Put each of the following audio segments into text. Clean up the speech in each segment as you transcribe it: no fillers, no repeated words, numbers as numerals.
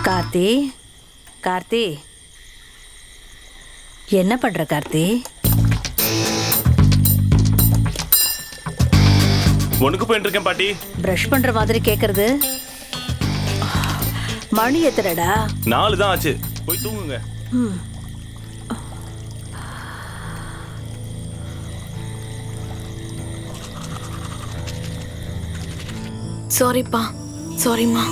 கார்த்தி, கார்த்தி, என்ன பண்ற கார்த்தி? உனக்கு போயிட்டு இருக்கேன் பாட்டி. பிரஷ் பண்ற மாதிரி கேக்குறது. மணி எத்தனடா? 4 தான் ஆச்சு. போய் தூங்குங்க. சாரிப்பா, சாரிம்மா.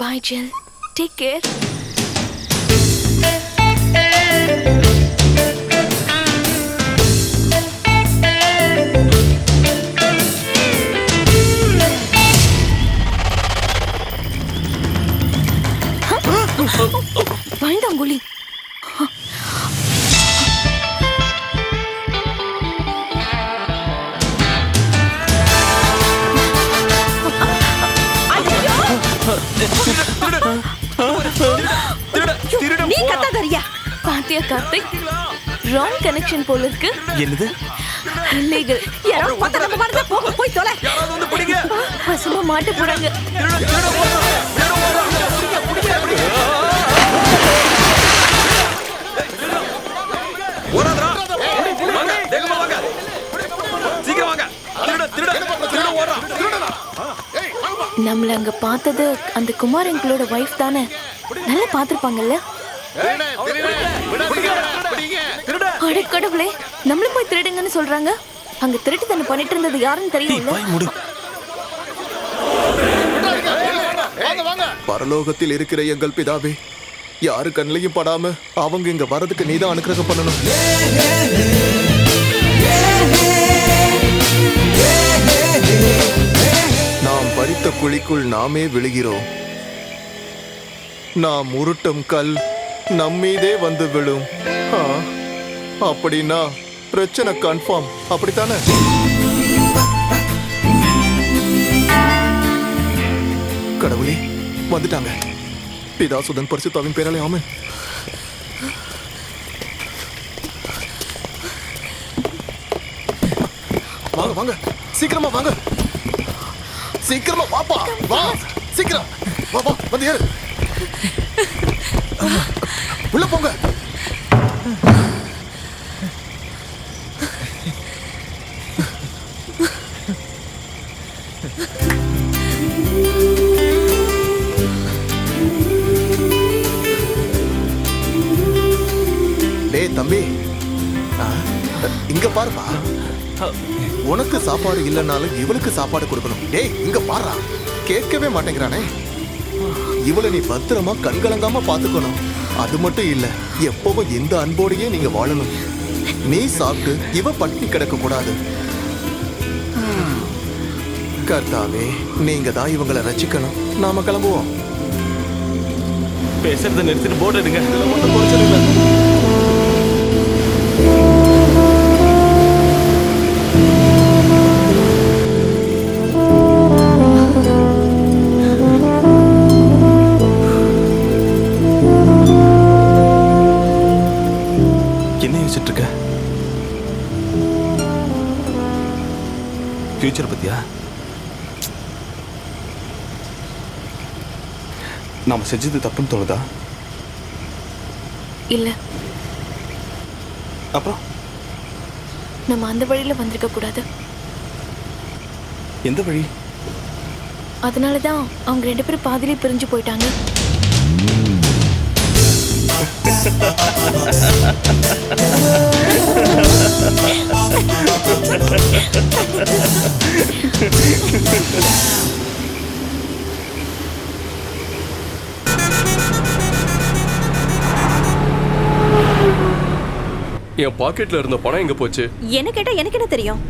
Bye, Jill. Take care. பயந்தாங்குழி. நீ கத்தாதறியா? பாத்தியா கார்த்திக், ராங் கனெக்ஷன் போல இருக்கு. என்னது? இல்லீகல். யாரோ பத்த நம்ம மார்க்க போக போய் தொலை. யாராவது வந்து பிடிங்க. பசமா மாட்ட போறாங்க. ஓடாதடா. வாங்க, வேகமா வாங்க. சீக்கிரம் வாங்க. திருட ஓடுறா. நம்மள அங்க பார்த்தது அந்த குமார் எங்களோட வைஃப் தானே? நல்லா பாத்துருப்பாங்கல்ல? அட கடவுளே, நம்மள போய் திருடுங்கன்னு சொல்றாங்க. அங்க திருட்டு தன்னை பண்ணிட்டு இருந்தது யாருன்னு தெரியும்ல? பரலோகத்தில் இருக்கிற எங்கள் பிதாவே, யாரு கண்ணிலையும் படாம அவங்க இங்க வரதுக்கு நீதான் அனுக்கிரகம் பண்ணணும். நாம் பறித்த குழிக்குள் நாமே விழுகிறோம். நாம் உருட்டும் கல் நம்மீதே வந்து விழும். அப்படின்னா பிரச்சனை கன்ஃபார்ம், அப்படித்தானே? கடவுளே, வந்துட்டாங்க. பிதாசுதன் பரிசுத்தாவின் பேராலே ஆமென். வாங்க வாங்க, சீக்கிரமா வாங்க. சீக்கிரமா வாப்பா, வா சீக்கிரம். வா வா, வந்து ஏறு. உள்ள போங்க. டேய் தம்பி, இங்க பாருப்பா. உனக்கு சாப்பாடு இல்லைன்னாலும் இவளுக்கு சாப்பாடு கொடுக்கணும். டேய் இங்க பாருடா, கேட்கவே மாட்டேங்கிறானே. இவளை நீ பத்திரமா கண்கலங்காம பாத்துக்கணும். அது மட்டும் இல்ல, எப்பவும் இந்த அன்போடையே நீங்க வாழணும். நீ சாப்பிட்டு இவ பட்டினி கிடக்க கூடாது. கர்த்தாவே, நீங்க தான் இவங்களை ரசிக்கணும். நாம கிளம்புவோம். பேசுறத நிறுத்திட்டு போட்டு எடுங்க. ஃபியூச்சர் பத்தியா? நாம செஞ்சது தப்புன்னு தோணுதா? இல்ல. அப்புறம் நம்ம அந்த வழியில வந்திருக்க கூடாது. எந்த வழி? அதனாலதான் அவங்க 2 பேரும் பாதியிலே பிரிஞ்சு போயிட்டாங்க. என் பாக்கெட்ல இருந்த பணம் எங்க போச்சு? என்ன கேட்டா எனக்கு என்ன தெரியும்?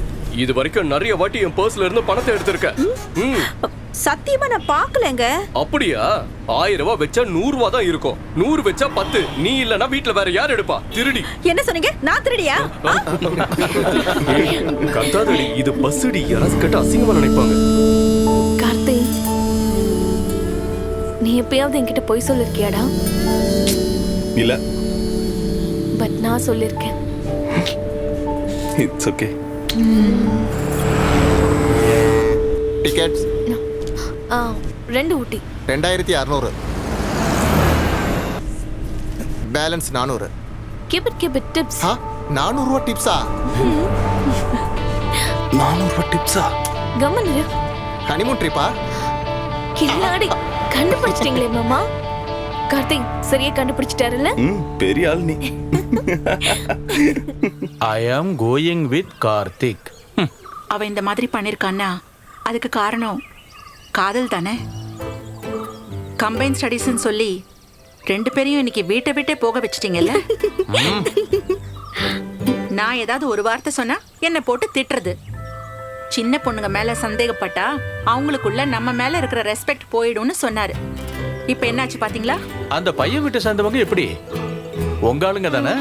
இது வரைக்கும் நிறைய வாட்டி என் பர்ஸ்ல இருந்து பணத்தை எடுத்திருக்க. சத்தியமா நான் பாக்கலங்க. அப்படியா? 1000 ரூபாய் வச்சா 100 ரூபாய் தான் இருக்கும். 100 வச்சா 10. நீ இல்லனா வீட்ல வேற யார் எடுப்பா? திருடி. என்ன சொன்னீங்க? நான் திருடியா? கத்தாதடி, இது பஸ்ஸுடி. யாராவது கேட்டா அசிங்கமா நினைப்பாங்க. கார்த்தி, நீ எப்பயாவது என்கிட்ட பொய் சொல்லிருக்கியாடா? இல்ல. பட் நான் சொல்லிருக்கேன். It's okay. Tickets 2 Ooty. 2600. Balance 400. Keep it tips. 400 ரூபா டிப்ஸா? 400 ரூபாய் டிப்ஸா? கம்மன் இரு. ஹனிமூன் ட்ரிப்பா? கில்லாடி, கண்டுபிடிச்சிட்டீங்களே மாமா. கார்த்திக் சரியா கண்டுபிடிச்சிட்டாருல்ல? பெரிய ஆள் நீ. I am going with Karthik. அவ இந்த மாதிரி பண்ணிருக்கான்னா அதுக்கு காரணம் காதல் தானே. கம்பைன் ஸ்டடீஸ்னு சொல்லி 2 பேரையும் இன்னைக்கு வீட்டை விட்டே போக வச்சிட்டீங்கல்ல. நான் ஏதாவது ஒரு வார்த்தை சொன்னா என்ன போட்டு திட்டுறது. சின்ன பொண்ணுங்க மேல சந்தேகப்பட்டா அவங்களுக்குள்ள நம்ம மேல இருக்கிற ரெஸ்பெக்ட் போயிடும்னு சொன்னாரு. இப்ப என்னாச்சு பாத்தீங்களா? அந்த பையன் வீட்டை சேர்ந்தவங்க எப்படி? உங்க ஆளுங்க தானே?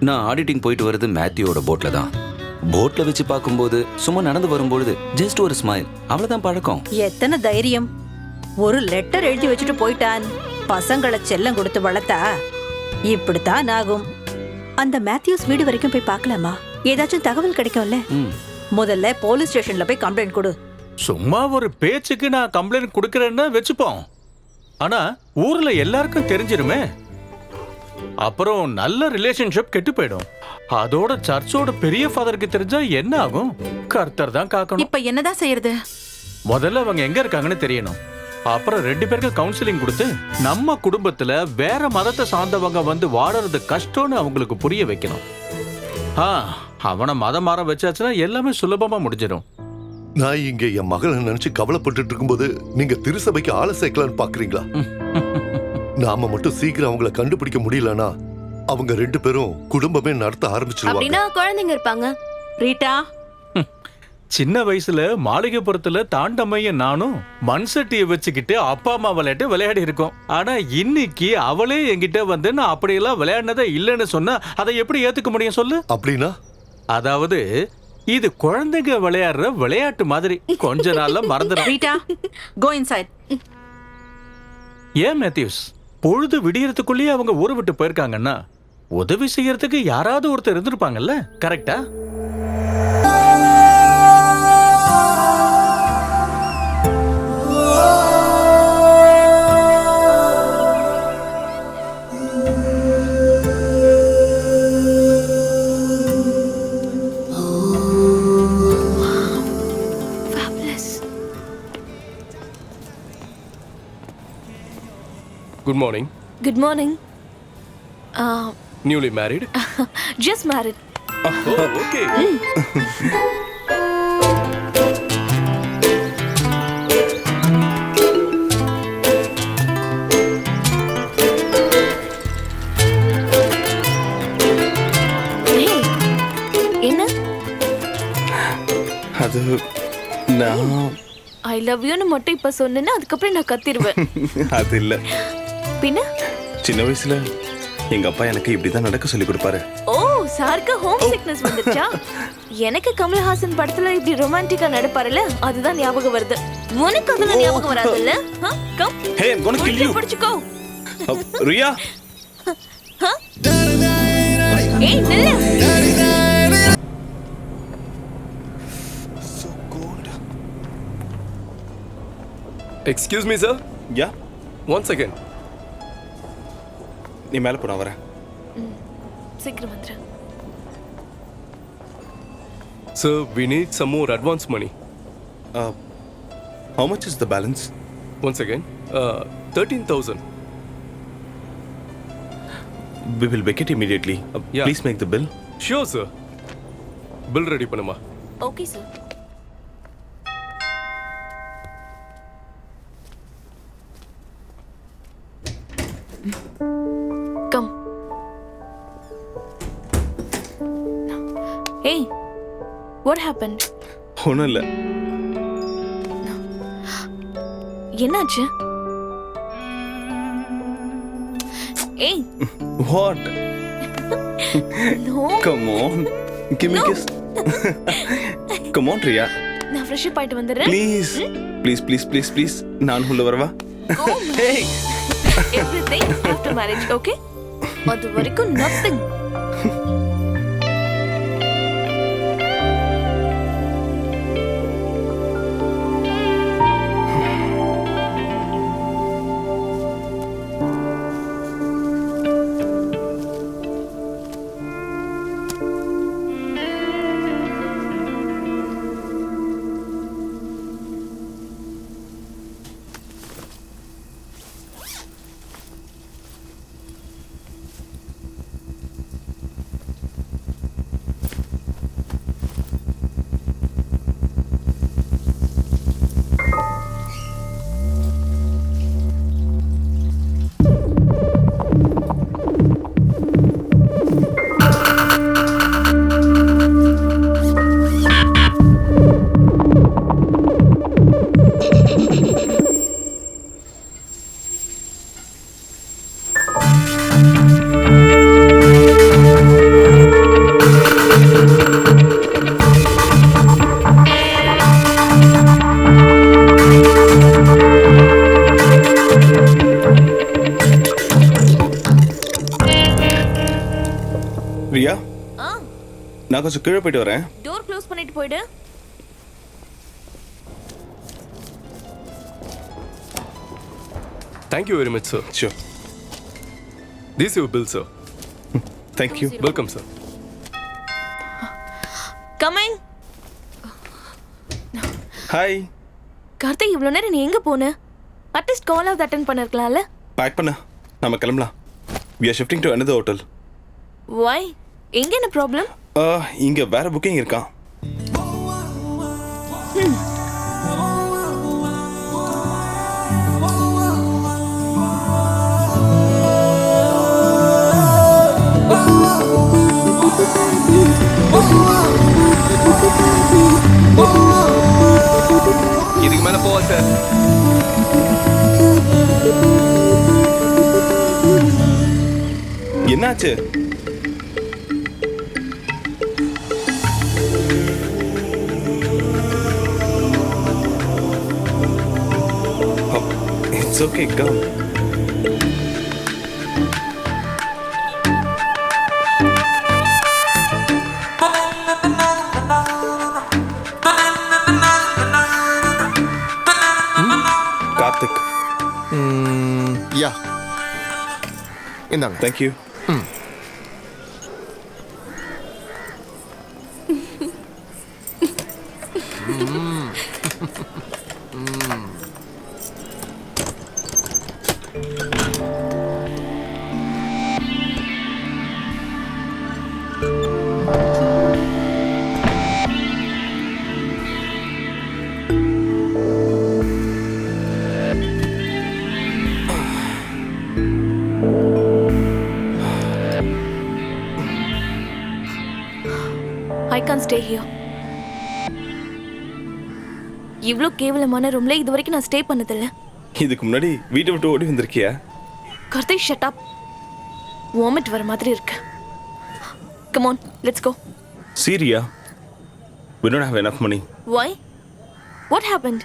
நான் ஆடிட்டிங் போயிட்டு வருது மேத்யூவோட போட்ல தான். போட்ல வச்சு பார்க்கும்போது சும்மா நடந்து வரும்பொழுது ஜஸ்ட் ஒரு ஸ்மைல், அவ்வளவுதான் பழக்கம். எத்தனை தைரியம்! ஒரு லெட்டர் எழுதி வச்சுட்டு போயிட்டான். பசங்களை செல்லம் கொடுத்து வளர்த்தா இப்படித்தான் ஆகும். அந்த மேத்யூஸ் வீடு வரைக்கும் போய் பார்க்கலாமா? ஏதாச்சும் தகவல் கிடைக்கும்ல. முதல்ல போலீஸ் ஸ்டேஷன்ல போய் கம்ப்ளைண்ட் கொடு. சும்மா ஒரு பேச்சுக்கு நான் கம்ப்ளைண்ட் கொடுக்கறேன்னு வச்சுப்போம். ஆனா ஊர்ல எல்லாருக்கும் தெரிஞ்சிருமே. அப்புறம் நல்ல ரிலேஷன்ஷிப் கெட்டு போயிடும். அதோட சர்ச்சோட பெரிய ஃபாதருக்கு தெரிஞ்சா என்ன ஆகும்? கர்த்தர் தான் காக்கணும். இப்ப என்னதான் செய்யறது? முதல்ல அவங்க எங்க இருக்காங்கன்னு தெரியணும். அப்புறம் 2 பேருக்கு கவுன்சிலிங் கொடுத்து நம்ம குடும்பத்துல வேற மதத்தை சார்ந்தவங்க வந்து வாழறது கஷ்டம்னு அவங்களுக்கு புரிய வைக்கணும். அவனை மதம் மாற வச்சாச்சுன்னா எல்லாமே சுலபமா முடிஞ்சிடும். நான் இங்க என் மகளை நினைச்சு கவலைப்பட்டு இருக்கும்போது நீங்க திருசபைக்கு ஆளை சேர்க்கலான்னு பாக்குறீங்களா? நாம மட்டும் சீக்கிரம் அவங்கள கண்டுபிடிக்க முடியலனா அவங்க 2 பேரும் குடும்பமே நடத்த ஆரம்பிச்சிருவாங்க. அப்படினா குழந்தைங்க இருப்பாங்க. ரீட்டா, சின்ன வயசுல மாளிகைப்புறத்துல தாண்டம்மையும் நானும் மண் சட்டியை வச்சுக்கிட்டு அப்பா அம்மா விளையாடி இருக்கோம். ஆனா இன்னைக்கு அவளே என்கிட்ட வந்து நான் அப்படியெல்லாம் விளையாடினதே இல்லைன்னு சொன்னா அதை எப்படி ஏத்துக்க முடியும் சொல்லு? அப்படின்னா அதாவது இது குழந்தைங்க விளையாடுற விளையாட்டு மாதிரி கொஞ்ச நாள்ல மறந்துடும். Rita, go inside. ஏன் மேத்யூஸ், பொழுது விடியறதுக்குள்ளேயே அவங்க ஊரை விட்டு போயிருக்காங்கன்னா உதவி செய்யறதுக்கு யாராவது ஒருத்தர் இருந்திருப்பாங்கல்ல? கரெக்டா? Good morning. Good morning. Newly married? Just married. Oh, okay. Hey, என்ன? அது நான் I love you னு மட்டும் இப்ப சொன்னேன்னா அதுக்கப்புறம் நான் கத்திடுவேன். அது இல்ல. பின்ன சின்ன வயசுல எங்க அப்பா எனக்கு இப்படிதான் நடக்க சொல்லி கொடுப்பாரு. ஓ, சாருக்கு ஹோம் சிக்னஸ் வந்துச்சா? எனக்கு கமல்ஹாசன் படத்துல இப்படி ரொமான்டிக்கா நடிப்பாருல, அதுதான் ஞாபகம் வருது. உனக்கு அதெல்லாம் ஞாபகம் வராதுல்ல? Come. Hey, I'm gonna kill you. பிடிச்சுக்கோ. ரியா, ஏய் நில்லு. Excuse me, sir. யா, 1 second. நீ மேல போற வரேன். சீக்கிரம் வந்துரு. Sir, we need some more advance money. How much is the balance? 1 second. 13,000. We will make it immediately. Yeah. Please make the bill. Sure, sir. Bill ready பண்ணுமா? Okay sir. Come. ஏய் what happen? ஒன்றும் இல்லை. என்னாச்சு? ஏய் what? No, come on, give me kiss. Come on Riya, நான் fresh up ஆயிட்டு வந்துடுறேன். Please please please please please. நான் உள்ள வரவா? Hey. Everything after marriage, okay? அது வரைக்கும் nothing. ரியா, ஆ, நான் கொஞ்சம் கீழே போயிட்டு வரேன். டோர் க்ளோஸ் பண்ணிட்டு போயிடு. Thank you very much, sir. Sure. This is your bill, sir. Thank you. Welcome, sir. Coming. Hi. Karthik, இவ்வளவு நேரம் நீ எங்க போன? அட்லீஸ்ட் கால் ஆஃப் அட்டெண்ட் பண்ணிருக்கலாம்ல. பேக் பண்ண, நம்ம கிளம்பலாம். We are shifting to another hotel. Why? எங்க என்ன ப்ராப்ளம்? இங்க வேற புக்கிங் இருக்கான். இதுக்கு மேல போவா சார். என்னாச்சு? It's okay, come. கார்த்திக். யா, இந்தாங்க. Thank you. I can't stay here. இவ்ளோ கேவலமான ரூம்ல இது வரைக்கும் நான் ஸ்டே பண்ணதில்ல. இதுக்கு முன்னாடி வீட்டை விட்டு ஓடி வந்திருக்கியா? Karthik, shut up. வாமிட் வர மாதிரி இருக்கு. Come on, let's go. Syria. We don't have enough money. Why? What happened?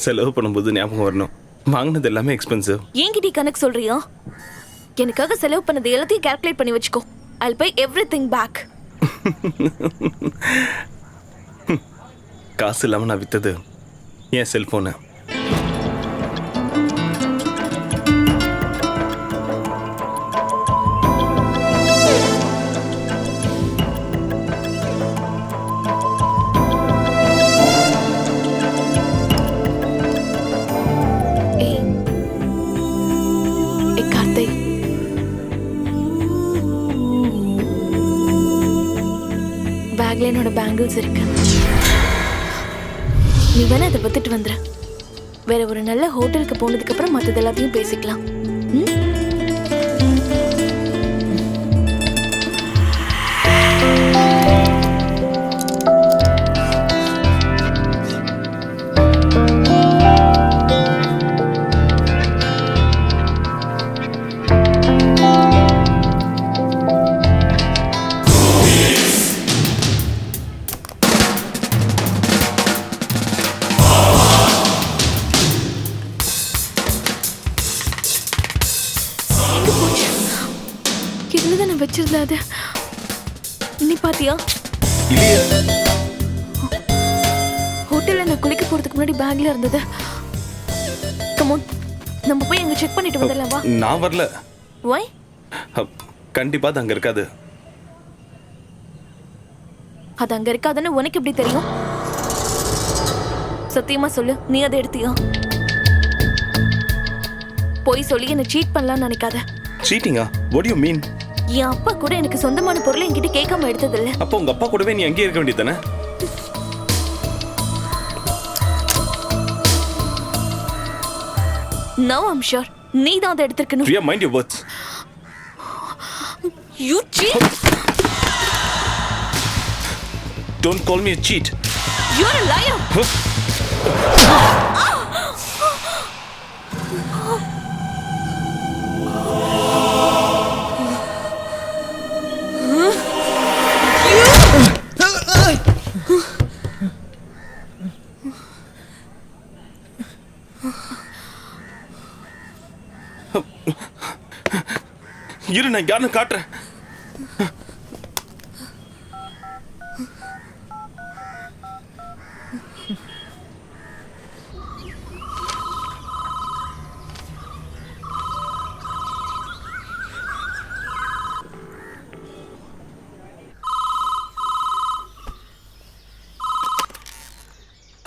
செலவு பண்ணும்போது ஞாபகம் வரணும். வாங்கினது எல்லாமே எக்ஸ்பென்சிவ். ஏங்கிட்ட கணக்கு சொல்றியா? எனக்காக செலவு பண்ணது எல்லாத்தையும் கால்குலேட் பண்ணி வச்சுக்கோ. I'll pay everything back. காசு இல்லாம நான் வித்தது என் செல்போனை. கார்த்திக், பேக்ல என்னோட பேங்கிள்ஸ் இருக்கு. நீ வேணா அதை வித்துட்டு வந்துரு. வேற ஒரு நல்ல ஹோட்டலுக்கு போனதுக்கு அப்புறம் மற்றது எல்லாத்தையும் பேசிக்கலாம். நீ பாத்தியா? இல்லையே. ஹோட்டல்ல நான் குளிக்க போறதுக்கு முன்னாடி பேக்ல இருந்தது. கம் ஆன், நம்ம போய் அங்க செக் பண்ணிட்டு வந்துடலாம் வா. நான் வரல. Why? கண்டிப்பா அது அங்க இருக்காது. அது அங்க இருக்காதுன்னு உனக்கு எப்படி தெரியும்? சத்தியமா சொல்லு, நீ அதை எடுத்தியா? போய் சொல்லி என்ன சீட் பண்ணலாம்னு நினைக்காத. சீட்டிங்கா? What do you mean? என் அப்பா கூட எனக்கு சொந்தமான பொருளை என்கிட்ட கேட்காம எடுத்தது இல்ல. அப்போ உங்க அப்பா கூடவே நீ அங்கேயே இருக்க வேண்டியதானே? Now I'm sure நீ தான் அதை எடுத்திருக்கணும். Priya, mind your words. You cheat. Don't call me a cheat. You're a liar. இரு, நான் யாருன்னு காட்டுறேன்.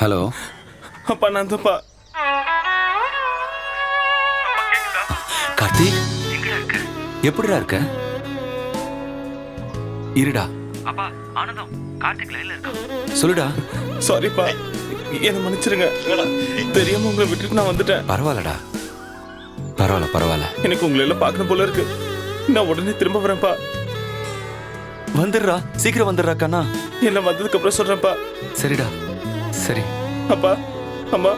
ஹலோ. அப்பா நான் தப்பா. கார்த்திக், எப்படிடா இருக்க? இருடா. அப்பா ஆனந்தம் கார்த்திக் லைன்ல இருக்கான். சொல்லுடா. சாரிப்பா, என்ன மன்னிச்சிருங்க. தெரியாம உங்களை விட்டுட்டு நான் வந்துட்டேன். பரவாயில்லடா, பரவாயில்ல. எனக்கு உங்களை எல்லாம் பார்க்கணும் போல இருக்கு. நான் உடனே திரும்ப வரேன்ப்பா. வந்துடுறா, சீக்கிரம் வந்துடுறா கண்ணா. எல்லாம் வந்ததுக்கு அப்புறம் சொல்றேன்ப்பா. சரிடா, சரி. அப்பா, அம்மா,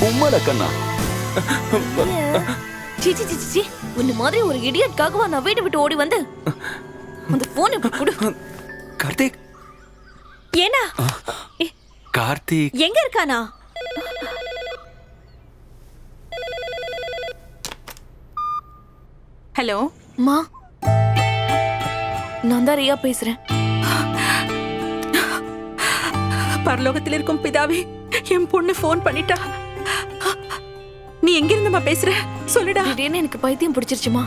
உம்மாடா கண்ணா. சி சி சி சி, உன்ன மாதிரி ஒரு இடியட்காகவா நான் வீட்டை விட்டு ஓடி வந்து அந்த போன் இப்ப கொடு. கார்த்திக். ஏனா கார்த்திக் எங்க இருக்கானா? ஹலோ மா, நான் தான் ரியா பேசுறேன். பரலோகத்தில் இருக்கும் பிதாவே, என் பொண்ணு ஃபோன் பண்ணிட்டா. நீ எங்க இருந்தமா பேசுற? சொல்லுடா. திடீர்னு எனக்கு பைத்தியம் பிடிச்சிருச்சுமா.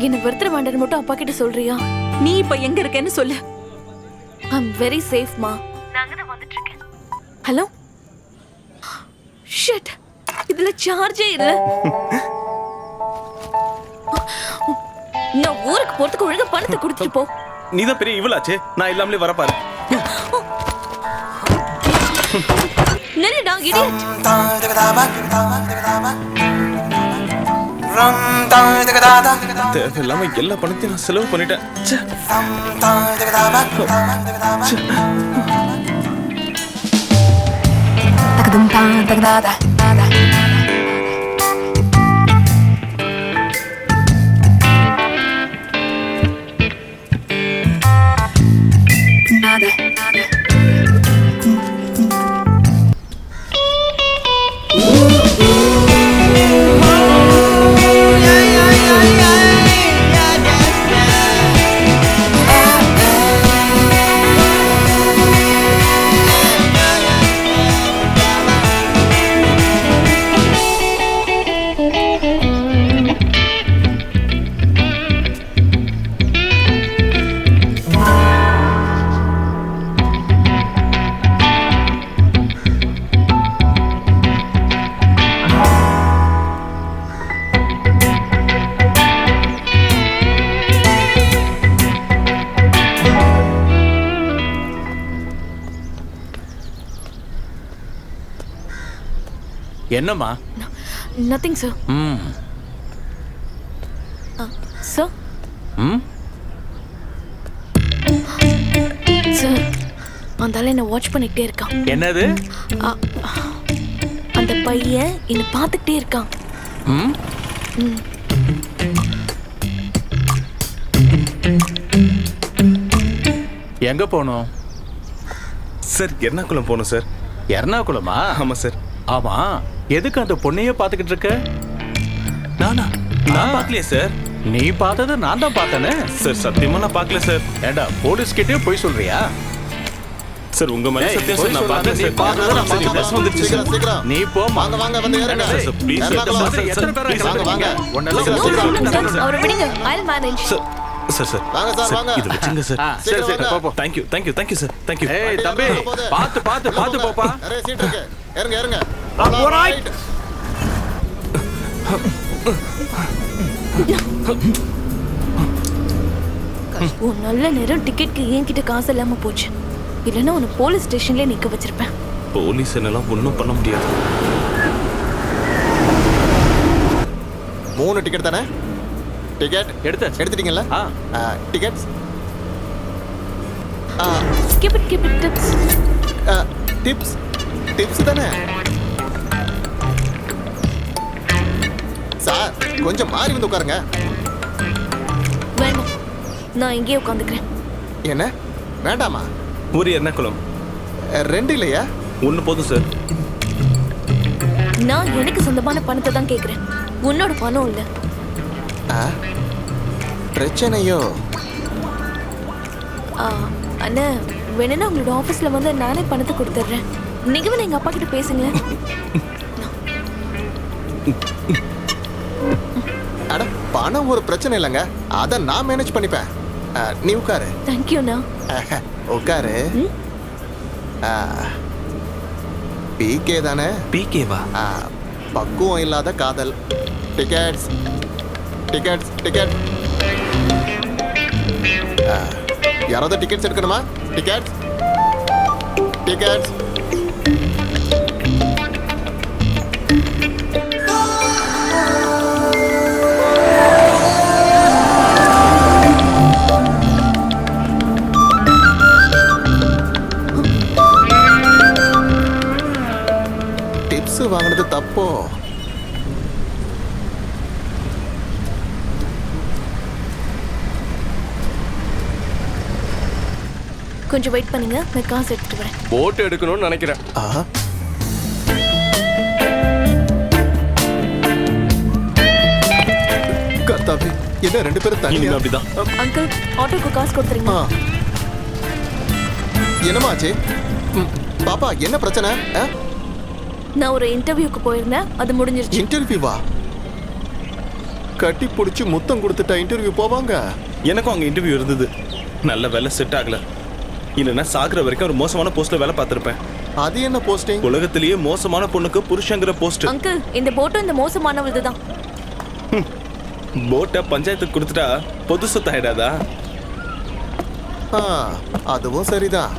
என்ன வெறுத்துற வேண்டான்னு மட்டும் அப்பா கிட்ட சொல்றியா? நீ இப்ப எங்க இருக்கேன்னு சொல்லு. ஐ அம் வெரி சேஃப் மா. நான் அங்க தான் வந்துட்டு இருக்கேன். ஹலோ. ஷிட், இதுல சார்ஜே இல்ல. நான் ஊருக்கு போறதுக்கு ஒழுங்கா பணத்தை கொடுத்துட்டு போ. நீதான் பெரிய இவளாச்சே, நான் இல்லாமலே வரப்பாரு. நில்லுடா இடியட். தேவையில்லாம எல்லா பணத்தையும் நான் செலவு பண்ணிட்டேன். ச்சே. என்னம்மா? Nothing sir. சார். சார், அந்த ஆளு என்ன வாட்ச் பண்ணிக்கிட்டே இருக்கான். என்னது? அந்த பையன் என்ன பார்த்துக்கிட்டே இருக்கான். எங்க போனோம் சார்? எர்ணாகுளம் போகணும் சார். எர்ணாகுளமா? ஆமா சார். ஆமா, எதுக்கு அந்த பொண்ணையே பார்த்துக்கிட்டு இருக்க? நான் பார்க்கலையே சார். நீ பார்த்தது நான் தான் பார்த்தேனே. சார் சத்தியமா நான் பார்க்கல சார். ஏண்டா போலீஸ் கிட்டே போய் சொல்றியா? சார் உங்க மேல ஏய், சத்தியம் போய் சார் நான் சொல்லாத, பார்க்கல நீ சார். பார்த்ததை நான் சரி, பார்க்கல. பஸ் வந்துருச்சு சார். சீக்கிரம் சீக்கிரம் நீ போமா. வாங்க வாங்க வந்து ஏறுங்க ஏய், சார், please, சார், ஏறுங்க, சார், வாங்க. எத்தனை பேரை please, கிளம்புறீங்க? வாங்க. உன்னெல்லாம் சீக்கிரம், சொல்லி சீக்கிரம். கொடுத்தாங்க சார். அவரை விடுங்க, I'll manage. Sir sir sir வாங்க சார், வாங்க. இது வச்சுங்க சார். ஆ, சரி சரி சீக்கிரம் போ போ. Thank you thank you thank you sir thank you. ஏய் தம்பி, பார்த்து பார்த்து பார்த்து போப்பா. நிறைய சீட் இருக்கு. ஏறுங்க ஏறுங்க. alright. ஒரு நல்ல நேரம் டிக்கெட்க்கு என்கிட்ட காசு இல்லாம போச்சு. இல்லைன்னா உன்னை போலீஸ் ஸ்டேஷன்ல நிக்க வச்சிருப்பேன். போலீஸ் என்னெல்லாம் ஒன்றும் பண்ண முடியாது. 3 டிக்கெட் தானே? டிக்கெட் எடுத்தாச்சு. எடுத்துட்டீங்கல்ல? ஆ. Tickets Skip it tips. Tips tips தானே? சார் கொஞ்சம் மாறி வந்து உட்காருங்க. வேண்டாம், நான் இங்கேயே உட்காந்துக்கிறேன். என்ன வேண்டாமா? ஒரு எர்ணாகுளம் 2 இல்லையா? 1 போதும் சார். நான் எனக்கு சொந்தமான பணத்தை தான் கேக்குறேன், உன்னோட பணம் இல்ல. பிரச்சனையோ? அண்ணா, வேணும்னா உங்களோட ஆபீஸ்ல வந்து நானே பணத்தை கொடுத்துட்றேன். நீங்க வேணா எங்க அப்பா கிட்ட பேசுங்க. அட பணம் ஒரு பிரச்சனை இல்லைங்க, அதை நான் மேனேஜ் பண்ணிப்பேன். நீ உட்காரு. தேங்க்யூண்ணா. உட்காரு. பிகே தானே? பிகேவா? பக்குவம் இல்லாத காதல். Tickets tickets ticket. யாராவது டிக்கெட்ஸ் எடுக்கணுமா? Tickets tickets. டிப்ஸ் வாங்கினது தப்போ? கொஞ்சம் வெயிட் பண்ணுங்க, நான் காசு எடுத்துட்டு வரேன். போட் எடுக்கணும்னு நினைக்கிறேன். கர்த்தாவே, என்ன 2 பேரும் இனிமே தனியா? அப்படிதான். அங்கிள், ஆட்டோக்கு காசு கொடுத்துறீங்க. என்னமாச்சு? பாப்பா என்ன பிரச்சனை? நான் ஒரு இன்டர்வியூக்கு போயிருந்தேன், அது முடிஞ்சிருச்சு. இன்டர்வியூவா? கட்டி பிடிச்சி முத்தம் கொடுத்துட்டா இன்டர்வியூ போவாங்க? எனக்கும் அங்க இன்டர்வியூ இருந்தது. நல்ல வேலை செட் ஆகல. இல்லைன்னா சாகுற வரைக்கும் ஒரு மோசமான போஸ்ட்ல வேலை பார்த்திருப்பேன். அது என்ன போஸ்டிங்? உலகத்திலேயே மோசமான பொண்ணுக்கு புருஷங்கிற போஸ்ட். அங்கிள், இந்த போட்டும் இந்த மோசமானவளது தான். போட்டை பஞ்சாயத்துக்கு கொடுத்துட்டா பொது சொத்து ஆயிடாதா? அதுவும் சரிதான்.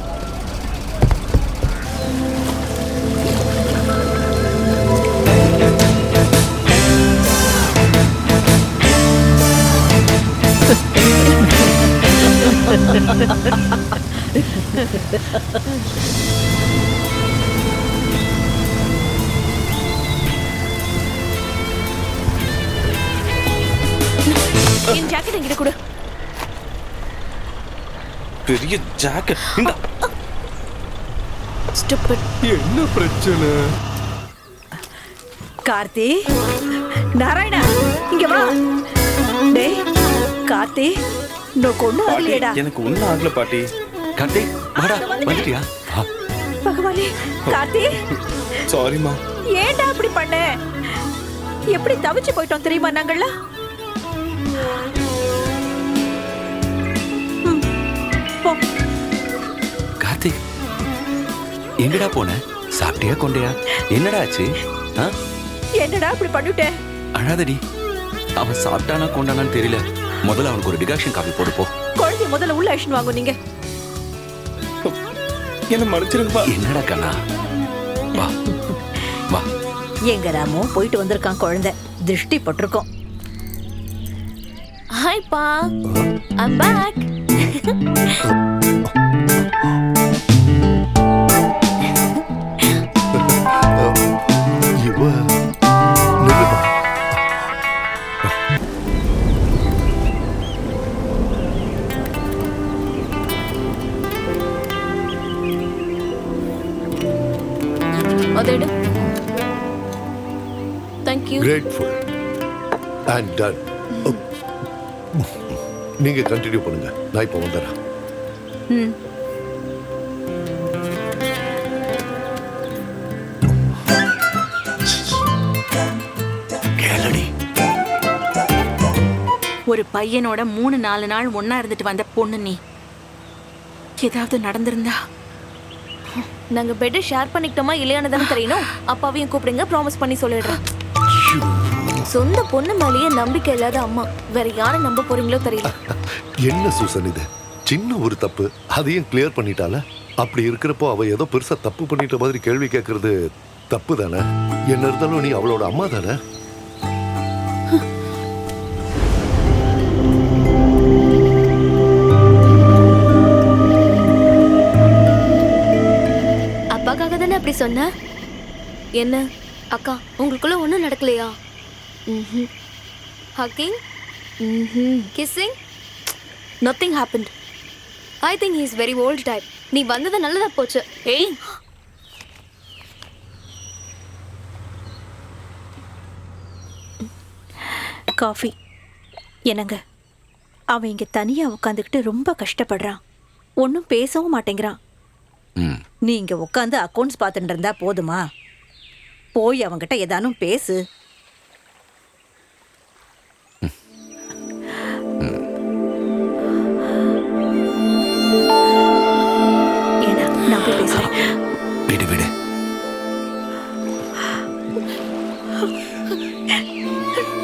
என் ஜாக்கெட் என்கிட்ட கொடு. பெரிய ஜாக்கெட். இந்த ஸ்டூபிட். என்ன பிரச்சனை? கார்த்தி, நாராயணா, இங்க வா. டேய் கார்த்தி, நோக்கு ஒண்ணும் பாட்டி, ஆகலையேடா. எனக்கு ஒன்றும் ஆகல பாட்டி. கார்த்திக் வாடா, வந்துட்டியா? பகவானே, கார்த்தி, சாரிம்மா. ஏன்டா அப்படி பண்ண? எப்படி தவிச்சு போயிட்டோம் தெரியுமா நாங்கள்லாம்? போ. கார்த்திக் எங்கடா போன? சாப்பிட்டியா கொண்டையா? என்னடா ஆச்சு? என்னடா இப்படி பண்ணிட்டேன்? அழாதடி. அவன் சாப்பிட்டானா கொண்டானான்னு தெரியல. முதல்ல அவனுக்கு ஒரு டிகாஷன் காஃபி போடு போ. குழந்தைய முதல்ல உள்ள ஆக்ஷன் வாங்கும் நீங்க. என்ன மன்னிச்சிருங்கப்பா. என்னடா கண்ணா, வா வா. எங்க ராமோ போயிட்டு வந்திருக்கான் குழந்தை, திருஷ்டி பட்டிருக்கோம். ஹாய் பா, ஐம் பேக். இவ நில்லுமா. அதை எடு. தேங்க்யூ. Grateful and done. நீங்க கண்டினியூ பண்ணுங்க, நான் இப்போ வந்துடுறேன். ம். கேளடி. ஒரு பையனோட 3-4 நாள் ஒண்ணா இருந்துட்டு வந்த பொண்ணு நீ. ஏதாவது நடந்திருந்தா நாங்க பெட் ஷேர் பண்ணிக்கிட்டோமா இல்லையான்னு தானே தெரியணும். அப்பாவையும் கூப்பிடுங்க, ப்ராமிஸ் பண்ணி சொல்லிடுறேன். சொந்த பொண்ணு மேலேயே நம்பிக்கை இல்லாத அம்மா வேற யாரை நம்ப போறீங்களோ தெரியல. என்ன சூசன் இது? சின்ன ஒரு தப்பு, அதையும் கிளியர் பண்ணிட்டால. அப்படி இருக்கிறப்போ அவ ஏதோ பெருசா தப்பு பண்ணிட்ட மாதிரி கேள்வி கேட்கறது தப்பு தானே? என்ன இருந்தாலும் நீ அவளோட அம்மா தானே? அப்பாக்காக தானே அப்படி சொன்ன. என்ன அக்கா, உங்களுக்குள்ள ஒன்றும் நடக்கலையா? Hugging, kissing, nothing happened. I think he is very old type. நீ வந்தது நல்லதா போச்சு. ஏய், காஃபி. என்னங்க, அவன் இங்க தனியா உட்காந்துக்கிட்டு ரொம்ப கஷ்டப்படுறான். ஒன்றும் பேசவும் மாட்டேங்கிறான். நீ இங்க உட்காந்து அக்கௌண்ட்ஸ் பார்த்துட்டு இருந்தா போதுமா? போய் அவங்கிட்ட ஏதானும் பேசு. ஏன்னா நான் போய் பேசுறேன். விடு விடு.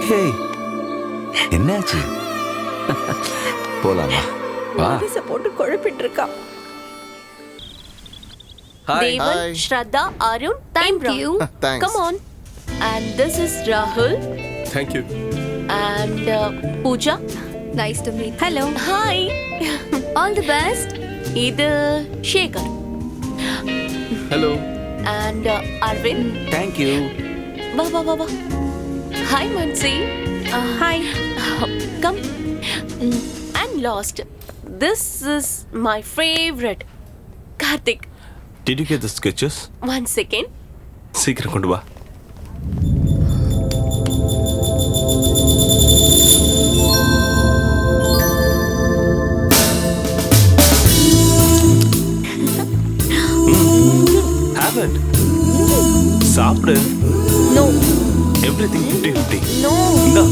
ஹேய், என்னாச்சு? போலாமா? வா. போட்டு குழப்பிட்டு இருக்கான். Hi. Devan, Hi. Shraddha, Arun, thank you. Thanks. Come on. And this is Rahul Thank you. and Pooja. Nice to meet you. Hello. Hi. All the best. இது Shekhar Hello. and Arvind. Thank you. வா. Hi Mansi. Hi. Come. And lost. This is my favorite. Karthik. Did you get the sketches? 1 second. சீக்கிரம் கொண்டு வா. Have it. சாப்பிடு. No. Everything 50-50. No. இந்தா.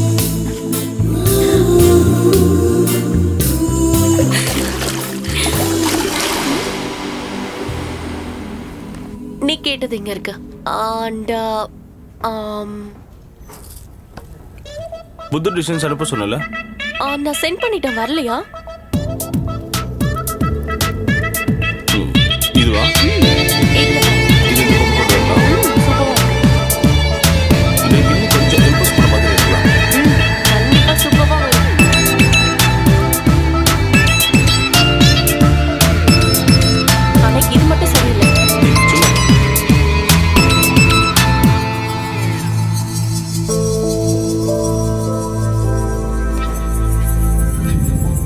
நீ கேட்டது இங்க இருக்கு. And புது டிசைன்ஸ் அனுப்ப சொன்னல. நான் சென்ட் பண்ணிட்டேன், வரலையா? இதுவா? இது இந்த பக்கம் கொண்டு வரலாம். இது இன்னும் கொஞ்சம் இம்ப்ரெஸ் பண்ண மாதிரி இருக்கலாம். கண்டிப்பா சூப்பரா வரும். ஆனா இது மட்டும் சரியில்லை. சும்மா.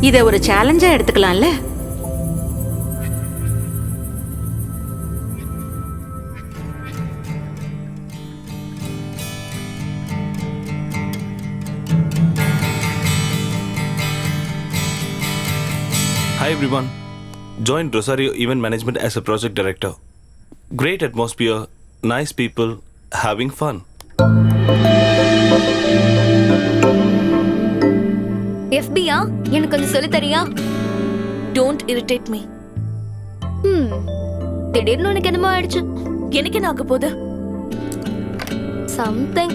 இதை ஒரு சேலஞ்சா எடுத்துக்கலாம்ல. Hi everyone. Joined Rosario Event Management as a project director. Great atmosphere, nice people, having fun. FBயா? எனக்கு கொஞ்சம் சொல்லி தரியா? Don't irritate me. திடீர்னு உனக்கு என்னமோ ஆயிடுச்சு. எனக்கு என்ன ஆக போகுது? Something.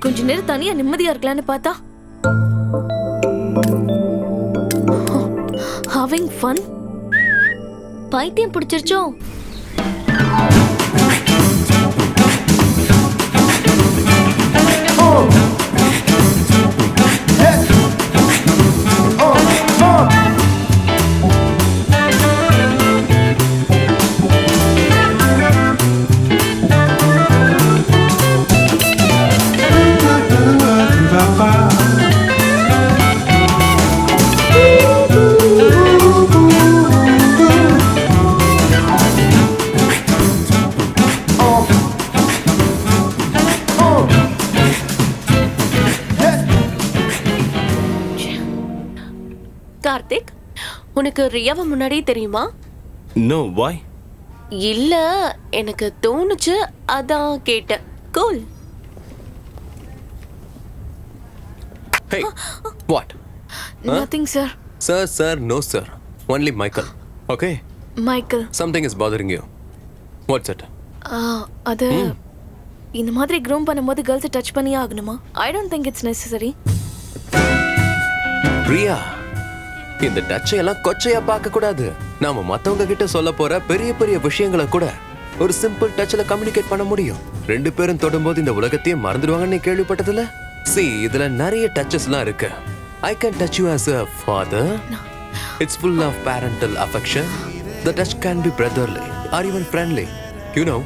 கொஞ்ச நேரம் தனியா நிம்மதியா இருக்கலாம்னு பார்த்தா having fun. பைத்தியம் பிடிச்சிருச்சோ? கார்த்திக், உனக்கு ரியாவை முன்னாடியே தெரியுமா? No, why? இல்ல, எனக்கு தோணுச்சு, அதான் கேட்டேன். Cool. Hey, what? Nothing sir. Sir, no sir. Only Michael. Okay? Michael, Something is bothering you. What's it? அது இந்த மாதிரி க்ரூம் பண்ணும்போது கேர்ள்ஸை டச் பண்ணியே ஆகணுமா? I don't think it's necessary. Priya, இந்த டச்சை எல்லாம் கொச்சையா பார்க்க கூடாது. நாம மத்தவங்க கிட்ட சொல்ல போற பெரிய பெரிய விஷயங்களை கூட ஒரு சிம்பிள் டச்ல கம்யூனிகேட் பண்ண முடியும். ரெண்டு பேரும் தொடும்போது இந்த உலகத்தையே மறந்துடுவாங்கன்னு கேள்விப்பட்டதுல. See, இதுல நிறைய டச்சஸ்லாம் இருக்கு. I can touch you as a father. It's full of parental affection. The touch can be brotherly or even friendly, you know,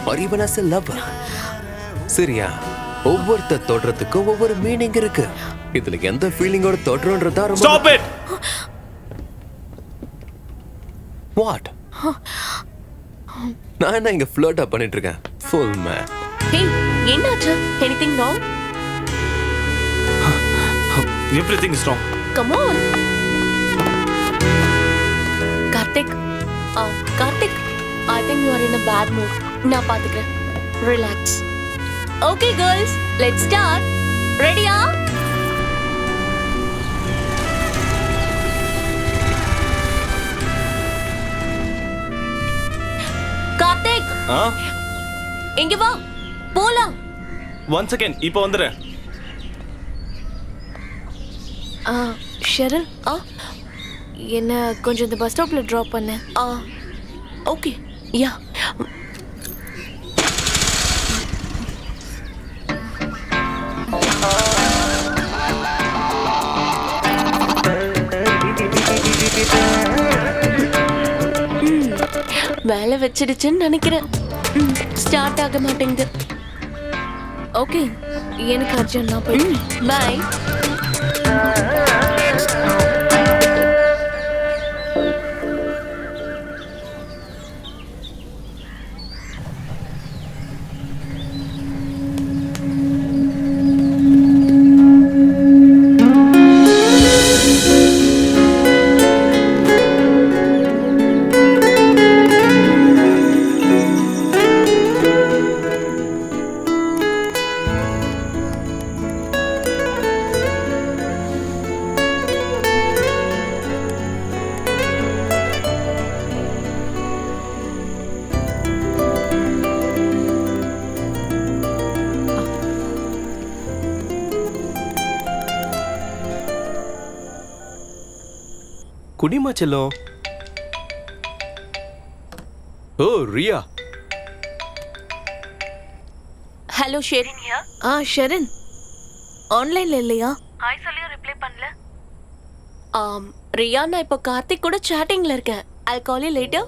or even as a lover. சரியா, ஒவ்வொருத்த தொடுறதுக்கும் ஒவ்வொரு மீனிங் இருக்கு. இதுல எந்த ஃபீலிங்கோட தொடுறோன்றதா ரொம்ப. Stop it! What? நான் என்ன இங்க ஃப்ளர்ட்டா பண்ணிட்டு இருக்கேன்? Full man. ஹே, என்னாச்சு? Anything wrong? Everything is wrong. Come on. Karthik, I think you are in a bad mood. நான் பாத்துக்கிறேன். Relax. Okay, girls, let's start. Ready-ஆ? Karthik, இங்க வா, போலாம். One second, இப்போ வந்துறேன். ஷெரில், என்ன கொஞ்சம் இந்த பஸ் ஸ்டாப்ல ட்ராப் பண்ண. ஓகே, யா. வேலை வச்சிடுச்சுன்னு நினைக்கிறேன். ஸ்டார்ட் ஆக மாட்டேங்குது. ஓகே, எனக்கு அர்ஜென்ட், நான் போய். பாய். குடிமா செல்லம். ஓ ரியா. ஹலோ ஷெரின். ஷெரின் ஆன்லைன்ல இல்லையா? ஹாய் சொல்லியும் ரிப்ளை பண்ணல. ரியா, நான் இப்போ கார்த்திக் கூட சாட்டிங்ல இருக்கேன். I'll call you later.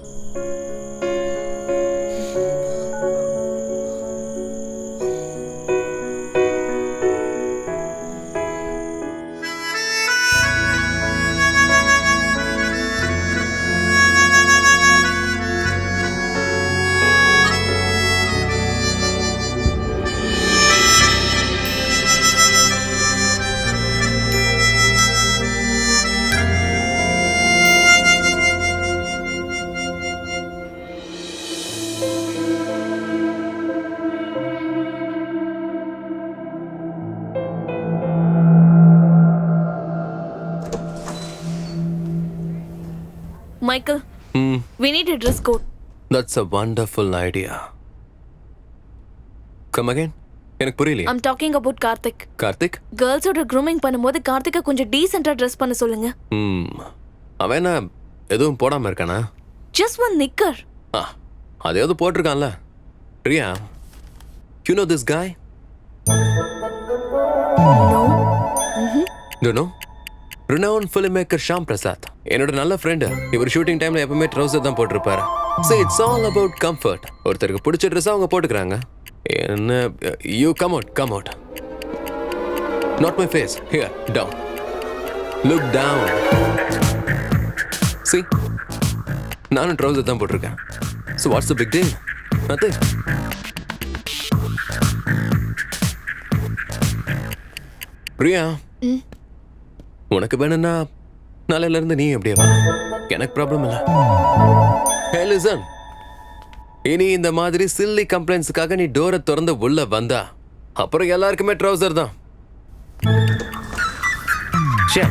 Michael, we need a dress code. That's a wonderful idea. Come again? எனக்கு புரியலையே. I'm talking about Karthik. Karthik? கேர்ள்ஸோட க்ரூமிங் பண்ணும்போது கார்த்திகை கொஞ்சம் டீசென்ட்டா ட்ரெஸ் பண்ண சொல்லுங்க. அவன் என்ன எதுவும் போடாம இருக்கானா? Just one knicker. அதையாவது போட்டிருக்கான்ல. Riya, you know this guy? No. Do you know? Renowned filmmaker Shyam Prasad. என்னோட நல்ல ஃப்ரெண்டு. இவர் ஷூட்டிங் டைம்ல எப்பவுமே ட்ரவுசர் தான் போட்டிருப்பாரு. So it's all about comfort. ஒருத்தருக்கு பிடிச்ச ட்ரெஸ் அவங்க போட்டுக்கிறாங்க. என்ன, you come out. Not my face. Here, down. Look down. See? நானும் ட்ரவுசர் தான் போட்டிருக்கேன். So what's the big deal? Nothing. Priya, உனக்கு வேணும்னா நாளையில இருந்து நீ எப்படியே வா, எனக்கு ப்ராப்ளம் இல்ல. Hey, listen. இனி இந்த மாதிரி சில்லி கம்ப்ளைண்ட்ஸுக்காக நீ டோரை திறந்து உள்ள வந்தா அப்புறம் எல்லாருக்குமே ட்ரௌசர் தான். ச்சே,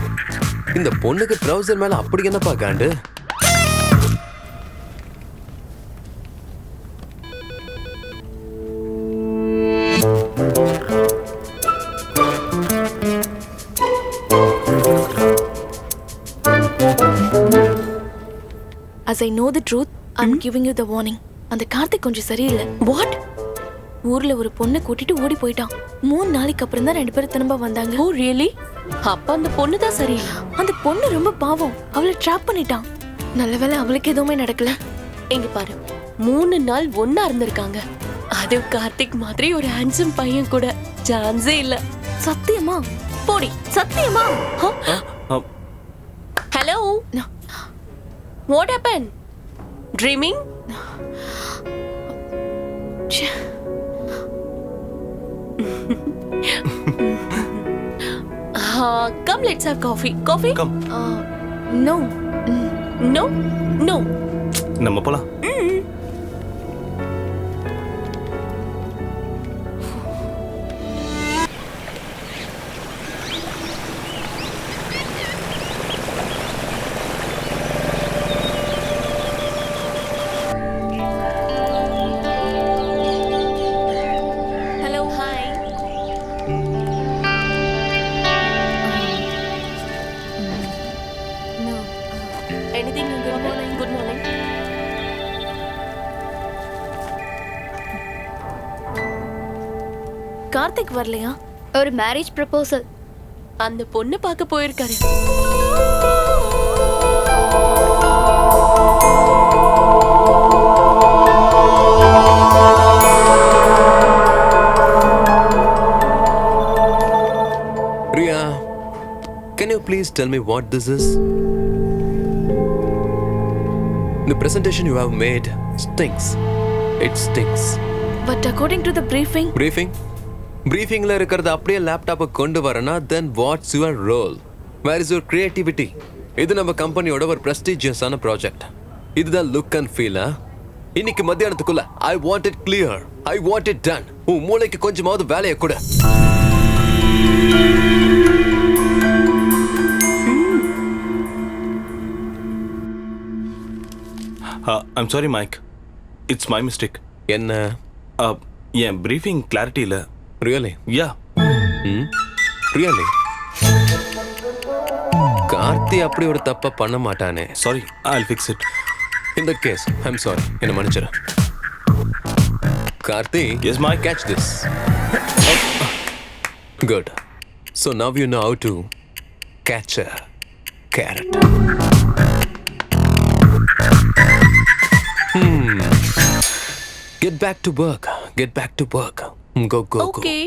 இந்த பொண்ணுக்கு ட்ரௌசர் மேல அப்படி என்னப்பா காண்டு? As I know the truth, I'm giving you the warning. அந்த கார்த்திக் கொஞ்சம் சரியில்லை. வாட்? ஊர்ல ஒரு பொண்ணை கூட்டிட்டு ஓடி போயிட்டான். 3 நாளைக்கு அப்புறம் தான் 2 பேரும் திரும்ப வந்தாங்க. ஓ ரியலி? அப்ப அந்த பொண்ணு தான் சரியில்லை. அந்த பொண்ணு ரொம்ப பாவம், அவளை ட்ராப் பண்ணிட்டான். நல்லவேளை அவளுக்கு எதுவுமே நடக்கல. இங்க பாரு, 3 நாள் ஒண்ணா இருந்திருக்காங்க. அது கார்த்திக் மாதிரி ஒரு ஹேண்ட்ஸம் பையன் கூட சான்ஸே இல்ல. சத்தியமா? போடி. சத்தியமா? Hello, what happen? Dreaming? Come, let's have coffee. Coffee? Come. No. No? No. நம்ம போலாம். Hello. Hi. No. Anything? Good morning. Good morning. Karthik வரலையா? ஒரு மேரேஜ் ப்ரப்போசல். அந்த பொண்ணு பார்க்க போயிருக்காரு. Priya, can you please tell me what this is? The presentation you have made stinks. It stinks. But according to the briefing, Briefingல இருக்கிறது அப்படியே லேப்டாப்பை கொண்டு வரனா, then what's your role? Where is your creativity? இது நம்ம கம்பெனியோட ஒரு prestigious-ஆன ப்ராஜெக்ட். இதுதான் look and feel. இன்னைக்கு மத்தியானத்துக்குள்ள I want it clear. I want it done. உன் மூளைக்கு கொஞ்சமாவது வேலையை கொடு. I'm sorry, Mike. It's my mistake. என்ன? என் briefing clarity இல்ல. Really? Yeah. Really? கார்த்தி அப்படி ஒரு தப்ப பண்ண மாட்டானே. Sorry, I'll fix it. In that case, I'm sorry. என்ன மன்னிச்சிரு. Karthi. Yes, Mike. Catch this. Good. So now you know how to catch a carrot. Get back to work. Get back to work. Go, go, go. Okay.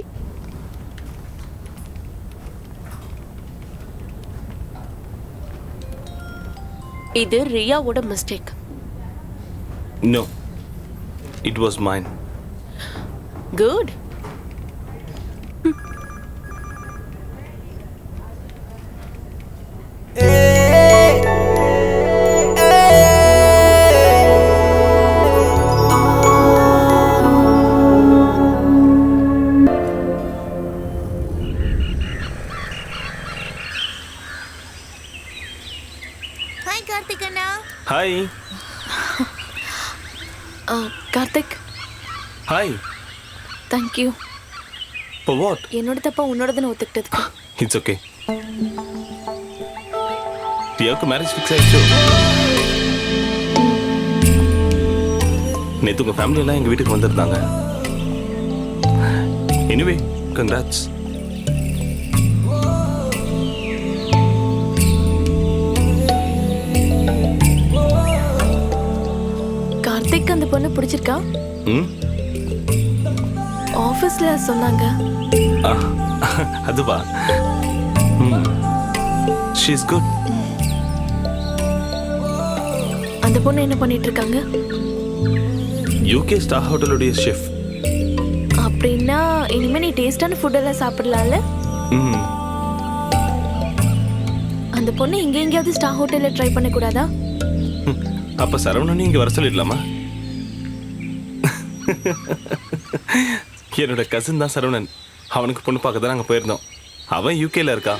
இது ரியாவோட mistake. No. It was mine. Good. Hi Karthik அண்ணா. Hi. Karthik, Hi. thank you. For what? என்னோட தப்பா உன்னோடதுன்னு ஒத்துக்கிட்டதுக்கு. It's okay. ரியாவுக்கு marriage fix ஆயிடுச்சு. நேற்று உங்கள் ஃபேமிலி எல்லாம் எங்கள் வீட்டுக்கு வந்திருந்தாங்க. Anyway, congrats. கார்த்திக் அந்த பொண்ணு பிடிச்சிருக்கா? ம் ஆஃபீஸ்ல சொன்னாங்க. அதுவா? ம் ஷீஸ் குட். அந்த பொண்ணு என்ன பண்ணிட்டு இருக்காங்க? யூகே ஸ்டார் ஹோட்டலுடைய ஷெஃப். அப்படின்னா இனிமே நீ டேஸ்டான ஃபுட் எல்லாம் சாப்பிடலாம்ல? ம் அந்த பொண்ணு இங்க எங்கேயாவது ஸ்டார் ஹோட்டல்ல ட்ரை பண்ண கூடாதா? அப்ப சரவணன் இங்க வர சொல்லிடலாமா? என்னோட கசின் தான் சரவணன். அவனுக்கு பொண்ணு பார்க்க தான் நாங்க போயிருந்தோம். அவன் யூகேல இருக்கா.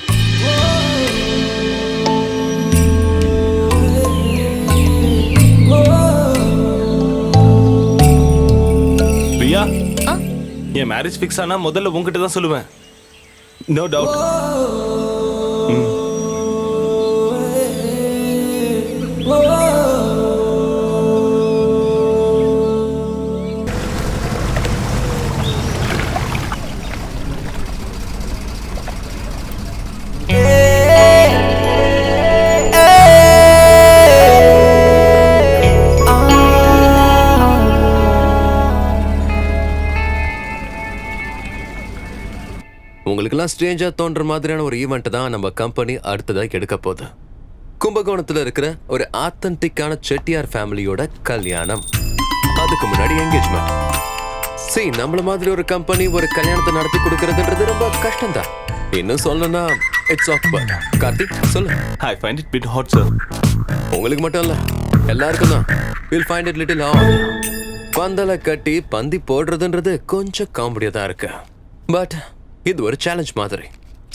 பிரியா, என் மேரேஜ் ஃபிக்ஸ் ஆனா முதல்ல உங்ககிட்ட தான் சொல்லுவேன். No doubt. உங்களுக்கெல்லாம் ஸ்ட்ரேஞ்சா தோன்ற மாதிரியான ஒரு ஈவெண்ட் தான் நம்ம கம்பெனி அடுத்ததா எடுக்க போகுது. கும்பகோணத்துல இருக்கிற ஒரு ஆத்தன்டிக்கான செட்டியார் ஃபேமிலியோட கல்யாணம். அதுக்கு முன்னாடி என்கேஜ்மெண்ட். சரி, நம்மள மாதிரி ஒரு கம்பெனி ஒரு கல்யாணத்தை நடத்தி கொடுக்கறதுன்றது ரொம்ப கஷ்டம் தான். இன்னும் சொல்லணும்னா இட்ஸ் ஆக்வர்ட். கார்த்திக் சொல்லு. I find it bit hot, sir. உங்களுக்கு மட்டும் இல்ல, எல்லாருக்கும் தான். We'll find it little hard. பந்தல கட்டி பந்தி போடுறதுன்றது கொஞ்சம் காமெடியா தான் இருக்கு. பட் இது ஒரு சேலஞ்ச் மாதிரி.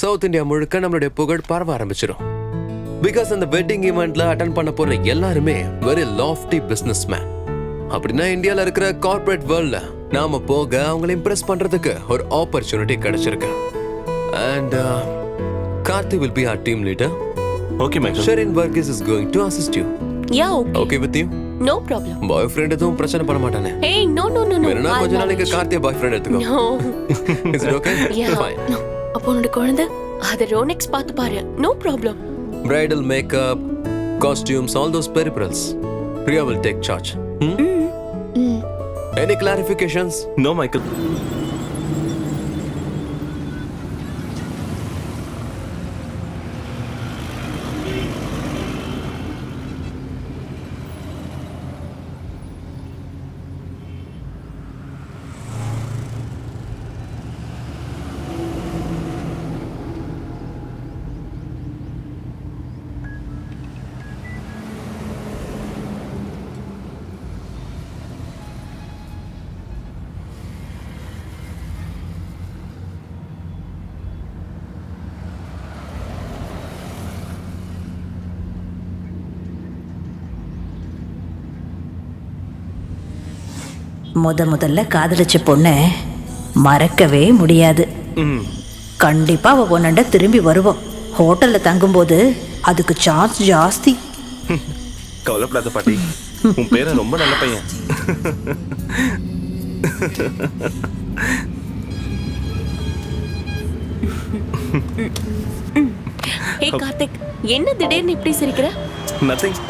சவுத் இந்தியா முழுக்க நம்மளுடைய புகழ் பரவ ஆரம்பிச்சிடும். பிகாஸ் அந்த வெட்டிங் ஈவெண்ட்ல அட்டன் பண்ண போற எல்லாருமே வெரி லாஃப்டி பிசினஸ் மேன். அப்படின்னா இந்தியால இருக்கிற கார்ப்பரேட் வேர்ல்ட்ல நாம போக அவங்களை இம்ப்ரெஸ் பண்றதுக்கு ஒரு ஆப்பர்ச்சுனிட்டி கிடைச்சிருக்கு. And Karthi will be our team leader. Okay, Michael. Sherin Varghese is going to assist you. Yeah okay, Okay with you? No problem. Boyfriend எதுவும் பிரச்சனை பண்ண மாட்டானே? ஏய் நோ நோ நோ நோ. வேணும்னா கொஞ்ச நாளைக்கு கார்த்தியை பாய் ஃப்ரெண்ட் எடுத்துக்கோ. No. Is it okay? Yeah. Fine. அப்போ உன்னோட குழந்தை அத ரோனெக்ஸ் பார்த்து பாரு. No problem. Bridal makeup, costumes, all those peripherals. Priya will take charge. Any clarifications? No, Michael. முதல்ல காதலிச்ச பொண்ண மறக்கவே முடியாது. கண்டிப்பா அவ ஒன்னண்ட திரும்பி வருவோம். ஹோட்டல்ல தங்கும்போது அதுக்கு சார்ஜ் ஜாஸ்தி. கவலைப்படாத பாட்டி, உன் பேரன் ரொம்ப நல்ல பையன். ஏய் கார்த்திக், என்ன திடீர்னு இப்படி சிரிக்கிற? நத்திங்.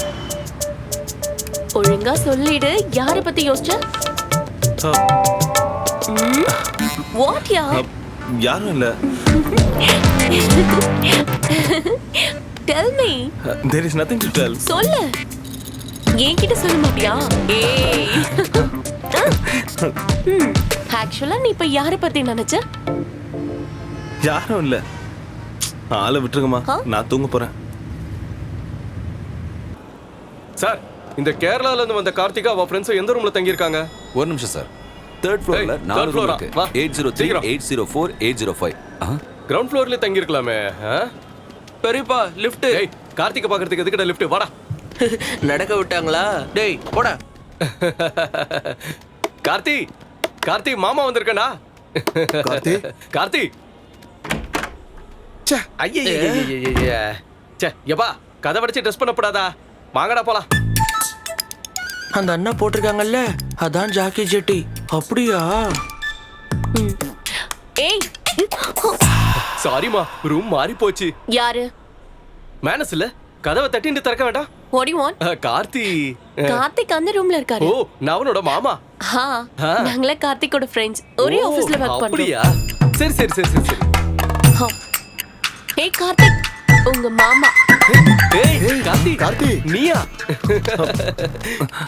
ஒழுங்கா சொல்லிடு, யாரை பத்தி யோசிச்ச? வாட் யா? யாரும் இல்ல. Tell me. There is nothing to tell. சொல்லு. என்கிட்ட சொல்ல மாட்டியா? ஏய். ஆக்சுவலா நீ இப்ப யாரை பத்தி நினைச்ச? யாரும் இல்ல. ஆளை விட்டுருங்கம்மா, நான் தூங்க போறேன். சார், இந்த கேரளால இருந்து வந்த கார்த்திகா அவ ஃப்ரெண்ட்ஸ் எந்த ரூம்ல தங்கி இருக்காங்க? ஒரு நிமிஷம் சார். 3rd ஃப்ளோர்ல 4 ரூம் இருக்கு. 803, 804, 805. கிரவுண்ட் ஃப்ளோர்ல தங்கி இருக்கலாமே. பெரியப்பா லிஃப்ட். டேய், கார்த்திகை பார்க்கிறதுக்கு எதுக்குடா லிஃப்ட்? வாடா. நடக்க விட்டாங்களா? டேய் போடா. கார்த்தி, கார்த்தி மாமா வந்திருக்கடா. கார்த்தி, கார்த்தி. ச்சே, ஐயய்யய்யய்யய்ய. ச்சே, யப்பா, கதை வடிச்சு ட்ரெஸ் பண்ணப்படாதா? வாங்கடா போலாம். அந்த அண்ணா போட்டிருக்காங்கல்ல, அதான் ஜாக்கி ஜெட்டி. அப்படியா? ஏய், சாரிமா, ரூம் மாறி போச்சு. யாரு? மேனஸ் இல்ல, கதவை தட்டிட்டு திறக்க வேண்டாம். What do you want? Karthi. Karthik அந்த ரூம்ல இருக்காரு. ஓ, நான் அவனோட மாமா. நாங்களே கார்த்திகோட ஃப்ரெண்ட்ஸ். ஒரே ஆபீஸ்ல வர்க் பண்றோம். அப்படியா? சரி சரி சரி சரி. ஏய் கார்த்திக், உங்க மாமா. ஏய் கார்த்தி, கார்த்தி நீயா?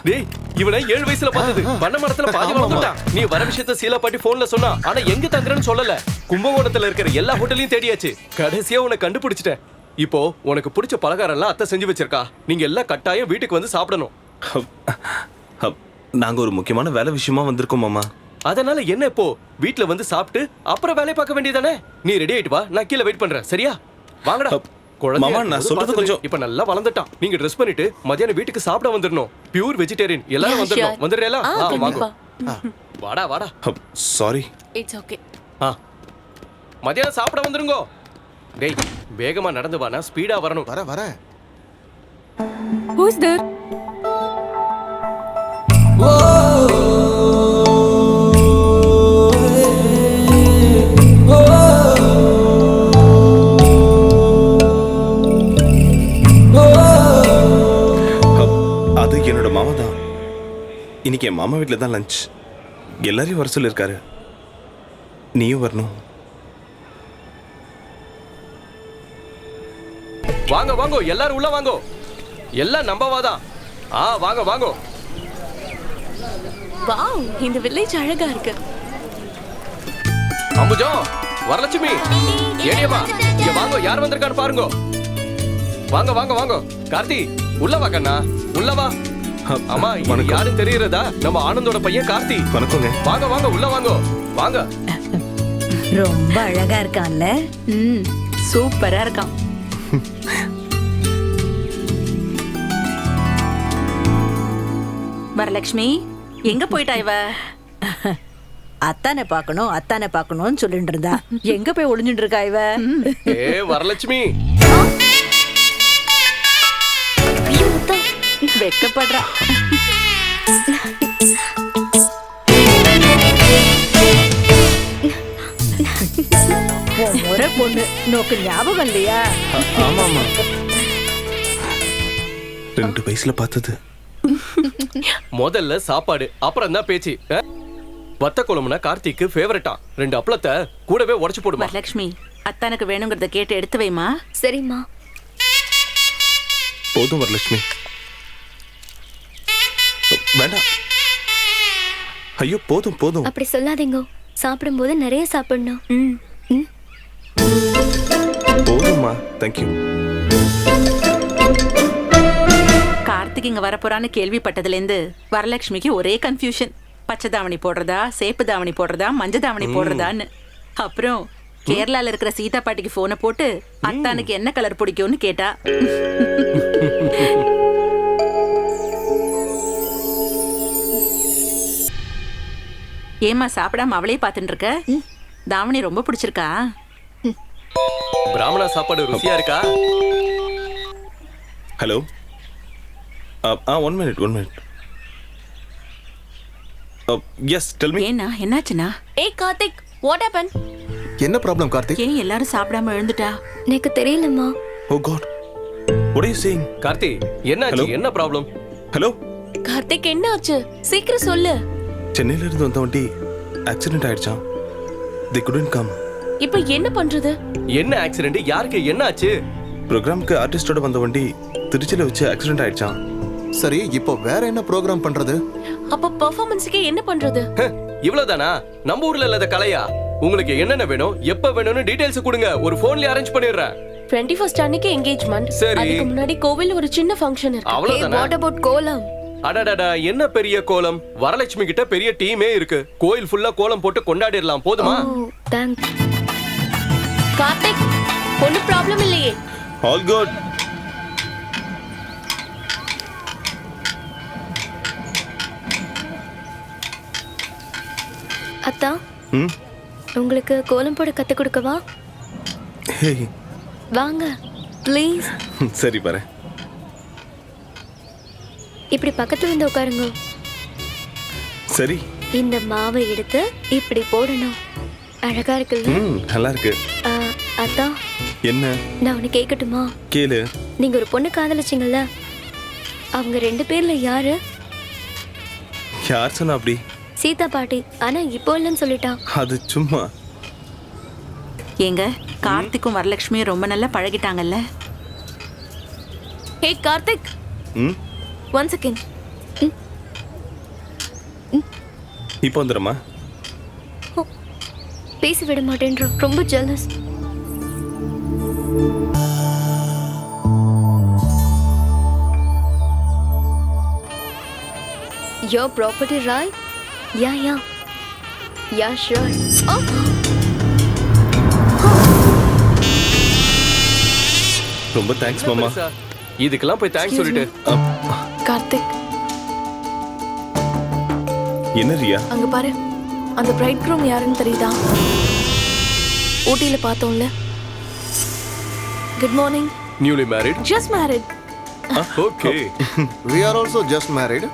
டேய், இவனை 7 வயசுல பார்த்தது. பண்ண மரத்துல பாதி வளர்ந்துட்டான். நீ வர விஷயத்தை சீலா பாட்டி போன்ல சொன்னா, ஆனா எங்க தங்குறேன்னு சொல்லல. கும்பகோணத்துல இருக்கிற எல்லா ஹோட்டலையும் தேடியாச்சு. கடைசியா உன்னை கண்டுபிடிச்சிட்டேன். இப்போ உனக்கு பிடிச்ச பலகாரம் எல்லாம் அத்தை செஞ்சு வச்சிருக்கா. நீங்க எல்லாம் கட்டாயம் வீட்டுக்கு வந்து சாப்பிடணும். நாங்க ஒரு முக்கியமான வேலை விஷயமா வந்திருக்கோம் மாமா. அதனால என்ன இப்போ வீட்ல வந்து சாப்பிட்டு அப்புறம் வேலைய பார்க்க வேண்டியதானே? நீ ரெடி ஆயிட்டு வா, நான் கீழே வெயிட் பண்றேன். சரியா? வாங்கடா. மாமா, நான் சொல்றது கொஞ்சம் இப்ப நல்லா வளர்ந்துட்டான். நீங்க ட்ரெஸ் பண்ணிட்டு மத்தியானம் வீட்டுக்கு சாப்பிட வந்துடணும். பியூர் வெஜிடேரியன் எல்லாரும் வந்துடணும். வந்துடுறீங்களா? வாங்க. வாடா வாடா. சாரி. It's okay. மத்தியானம் சாப்பிட வந்துருங்க. டேய் வேகமா நடந்து வா, நான் ஸ்பீடா வரணும். வர ஹூ இஸ் தேர்? அது என்னோட மாமா தான். இன்னைக்கு என் மாமா வீட்டில் தான் லஞ்ச். எல்லாரையும் வர சொல்லியிருக்காரு. நீயும் வரணும். வாங்க வாங்க, எல்லாரும் உள்ள வாங்க. எல்லாம் நம்பவாதான். வாங்க வாங்க. வாவ், இந்த வில்லேஜ் அழகா இருக்கு. அம்புஜா, வரலட்சுமி, ஏடியம்மா, இங்க வாங்க, யார் வந்திருக்கான்னு பாருங்க. வாங்க வாங்க வாங்க. கார்த்தி, உள்ள வா கண்ணா, உள்ள வா. அம்மா, இது யாரும் தெரியுறதா? நம்ம ஆனந்தோட பையன் கார்த்தி. வணக்கங்க. வாங்க வாங்க, உள்ள வாங்க வாங்க. ரொம்ப அழகா இருக்கான்ல? சூப்பரா இருக்கான். வரலட்சுமி, எங்க போயிட்டா இவ? அத்தானை பார்க்கணும்னு சொல்லிட்டு இருந்தா. எங்க போய் ஒளிஞ்சுட்டு இருக்கா இவ? வரலட்சுமி, வெக்கப்படுறா. ஒரே பொண்ணு, நோக்கு ஞாபகம் இல்லையா? ஆமா ஆமா, 2 வயசுல பார்த்தது. முதல்ல சாப்பாடு, அப்புறம் தான் பேச்சு. வத்த குழம்புனா கார்த்திக்கு ஃபேவரட்டா. 2 அப்பளத்தை கூடவே உடைச்சு போடுமா. வரலட்சுமி, அத்தானுக்கு வேணுங்கிறத கேட்டு எடுத்து வைமா. சரிம்மா. போதும் வரலட்சுமி, வேண்டாம். ஐயோ போதும் போதும். அப்படி சொல்லாதீங்க. சாப்பிடும்போது நிறைய சாப்பிடணும். போதும்மா, தேங்க்யூ. கார்த்திக் இங்க வரப்போறான்னு கேள்விப்பட்டதுலேருந்து வரலட்சுமிக்கு ஒரே கன்ஃபியூஷன். பச்சை தாவணி போடுறதா, சேப்பு தாவணி போடுறதா, மஞ்சள் தாவணி போடுறதான்னு. அப்புறம் கேரளால இருக்கிற சீதா பாட்டிக்கு போனை போட்டு அத்தானுக்கு என்ன கலர் பிடிக்கும்னு கேட்டா. ஏமா சாப்பிடாம அவளே பார்த்துட்டு இருக்க? தாவணி ரொம்ப பிடிச்சிருக்கா? பிராமணா சாப்பாடு ருசியா இருக்கா? Hello. 1 minute. Yes, tell me. ஏன்னா என்னாச்சுனா? ஏய் கார்த்திக், வாட் ஹேப்பன்? என்ன ப்ராப்ளம் கார்த்திக்? ஏன் எல்லாரும் சாப்பிடாம எழுந்துட்டா? எனக்கு தெரியலம்மா. Oh god, what are you saying? Karthi, என்னாச்சு? என்ன ப்ராப்ளம்? ஹலோ கார்த்திக், என்ன ஆச்சு? சீக்கிரம் சொல்லு. சென்னையில இருந்து வந்த வண்டி ஆக்சிடென்ட் ஆயிடுச்சாம். they couldn't come. இப்போ என்ன பண்றது? என்ன ஆக்சிடென்ட்? யாருக்கு என்ன ஆச்சு? ப்ரோக்ராம்க்கு ஆர்டிஸ்டோட வந்த வண்டி திருச்சியில வச்சு ஆக்சிடென்ட் ஆயிடுச்சாம். சரி, இப்போ வேற என்ன ப்ரோக்ராம் பண்றது? அப்ப பெர்ஃபார்மன்ஸ்க்கு என்ன பண்றது? இவ்வளவுதானா? நம்ம ஊர்ல இல்லாத கலையா? உங்களுக்கு என்னென்ன வேணும், எப்ப வேணும்னு டீடைல்ஸ் கொடுங்க, ஒரு போன்ல அரேஞ்ச் பண்ணிடுறேன். 21st அன்னைக்கு என்கேஜ்மென்ட். சரி. அதுக்கு முன்னாடி கோவில்ல ஒரு சின்ன ஃபங்க்ஷன் இருக்கு. அவ்வளவுதானா? வாட் அபௌட் கோலம்? அடடடா, என்ன பெரிய கோலம்? வரலட்சுமி கிட்ட பெரிய டீமே இருக்கு. கோயில் ஃபுல்லா கோலம் போட்டு கொண்டாடிடலாம். போதுமா? தேங்க்ஸ். கார்த்திக், ஒன்னும் ப்ராப்ளம் இல்லையே? All good. அத்தா, உங்களுக்கு கோலம் போட கத்து கொடுக்கவா? வாங்க ப்ளீஸ். சரி பாரு. இப்படி பக்கத்துல வந்து உட்காருங்க. சரி. இந்த மாவை எடுத்து இப்படி போடணும். அழகா இருக்குல்ல? நல்லா இருக்கு. அத்தா, என்ன? நான் உன்னை கேட்கட்டுமா? கேளு. நீங்க ஒரு பொண்ணு காதலிச்சீங்கல்ல, அவங்க 2 பேர்ல யாரு? யார் சொன்னா அப்படி? சீதா பாட்டி. ஆனா இப்போ இல்லைன்னு சொல்லிட்டா. அது சும்மா. ஏங்க, கார்த்திக்கும் வரலட்சுமியும் ரொம்ப நல்லா பழகிட்டாங்கல்ல? ஹே கார்த்திக், 1 செகண்ட். இப்போ வந்துடுமா? பேசி விட மாட்டேன்ற, ரொம்ப jealous. Your property, right? Yeah. Yeah, sure. Oh! ரொம்ப தேங்க்ஸ் மாமா. இதுக்கெல்லாம் போய் தேங்க்ஸ் சொல்லிட்டு கார்த்திக், என்ன ரியா? அங்க பாரு, அந்த பிரைட் க்ரூம் யாருன்னு தெரியுதா? ஊட்டியில பார்த்தோம்ல. Good morning. Newly married? Just married. Okay. We are also just married.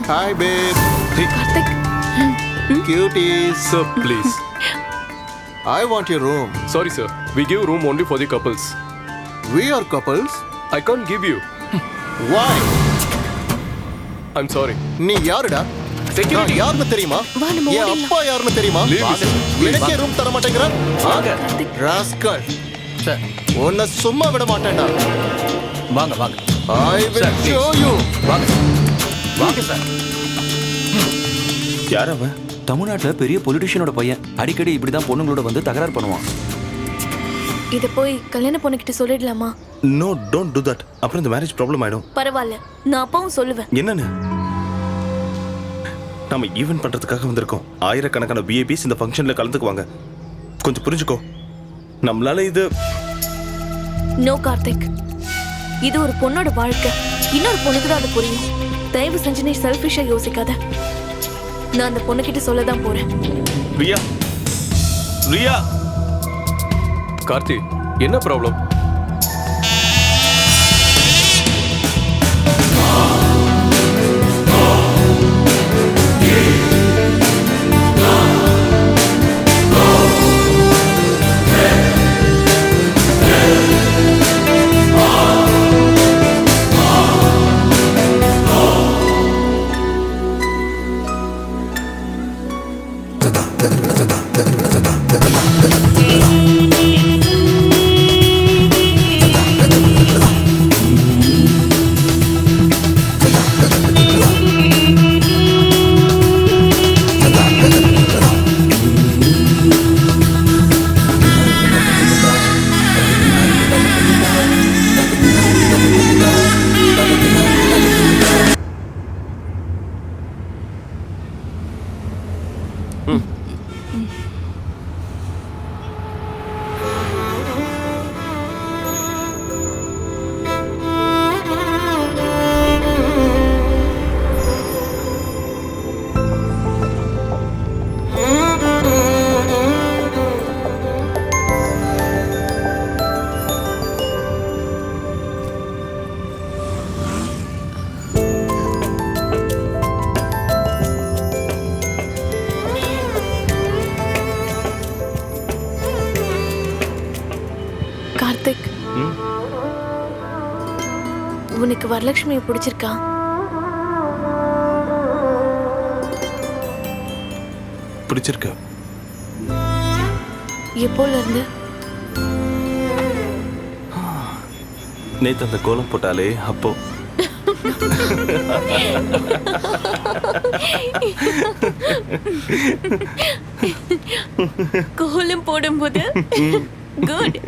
Hi, babe. Karthik, Cuties. Sir, please. I want your room. Sorry, sir. We give room only for the couples. We are couples. I can't give you. Why? I'm sorry. நீ யாருடா? நான் யாருன்னு தெரியுமா? வா, நம்ம என் ஓடிடலாம். அப்பா யாருன்னு தெரியுமா? எனக்கே ரூம் தர மாட்டேங்கிற? ராஸ்கல். உன்னை சும்மா விட மாட்டேன்டா. வாங்க வாங்க I will show you. வாங்க சார். யார் அவன்? தமிழ்நாட்டுல பெரிய பொலிட்டிஷியனோட பையன். அடிக்கடி இப்படிதான் பொண்ணுங்களோட வந்து தகராறு பண்ணுவான். இத போய் கல்யாண பொண்ணுகிட்ட சொல்லிடலாமா? No, don't do that. அப்புறம் இந்த மேரேஜ் ப்ராப்ளம் ஆயிடும். பரவாயில்ல, நான் அப்பவும் சொல்லுவேன். என்னன்னு? நாம ஈவென்ட் பண்றதுக்காக வந்திருக்கோம். ஆயிரக்கணக்கான விஐபிஸ் இந்த ஃபங்க்ஷன்ல கலந்துக்குவாங்க. கொஞ்சம் புரிஞ்சுக்கோ. நம்மளால இது நோ கார்த்திக், இது ஒரு பொண்ணோட வாழ்க்கை. இன்னொரு பொண்ணுக்கு தான் அது புரியும். தயவு செஞ்சு நீ செல்ஃபிஷா யோசிக்காத. நான் அந்த பொண்ணுகிட்ட சொல்லதான் போறேன். ரியா, ரியா. கார்த்தி, என்ன ப்ராப்ளம்? கார்த்திக், உனக்கு வரலட்சுமியை பிடிச்சிருக்கா? பிடிச்சிருக்க? எப்போல இருந்து? நேத்து அந்த கோலம் போட்டாலே அப்போ. கோலம் போடும்போது குட்,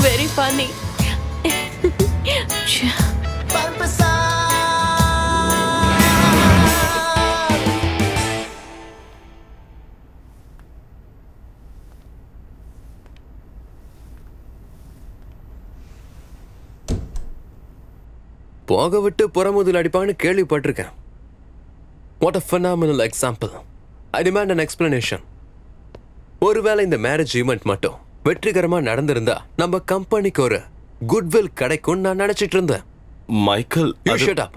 வெரி ஃபன்னி. போக விட்டு புறமுதுல அடிப்பான்னு கேள்விப்பட்டிருக்கேன். What a phenomenal example. I demand an explanation. ஒருவேளை இந்த மேரேஜ் ஈவெண்ட் மட்டும் வெற்றிகரமா நடந்திருந்தா நம்ம கம்பெனிக்கு ஒரு குட்வில் கிடைக்கும் நான் நினைச்சிட்டு இருந்தேன். Michael, shut up.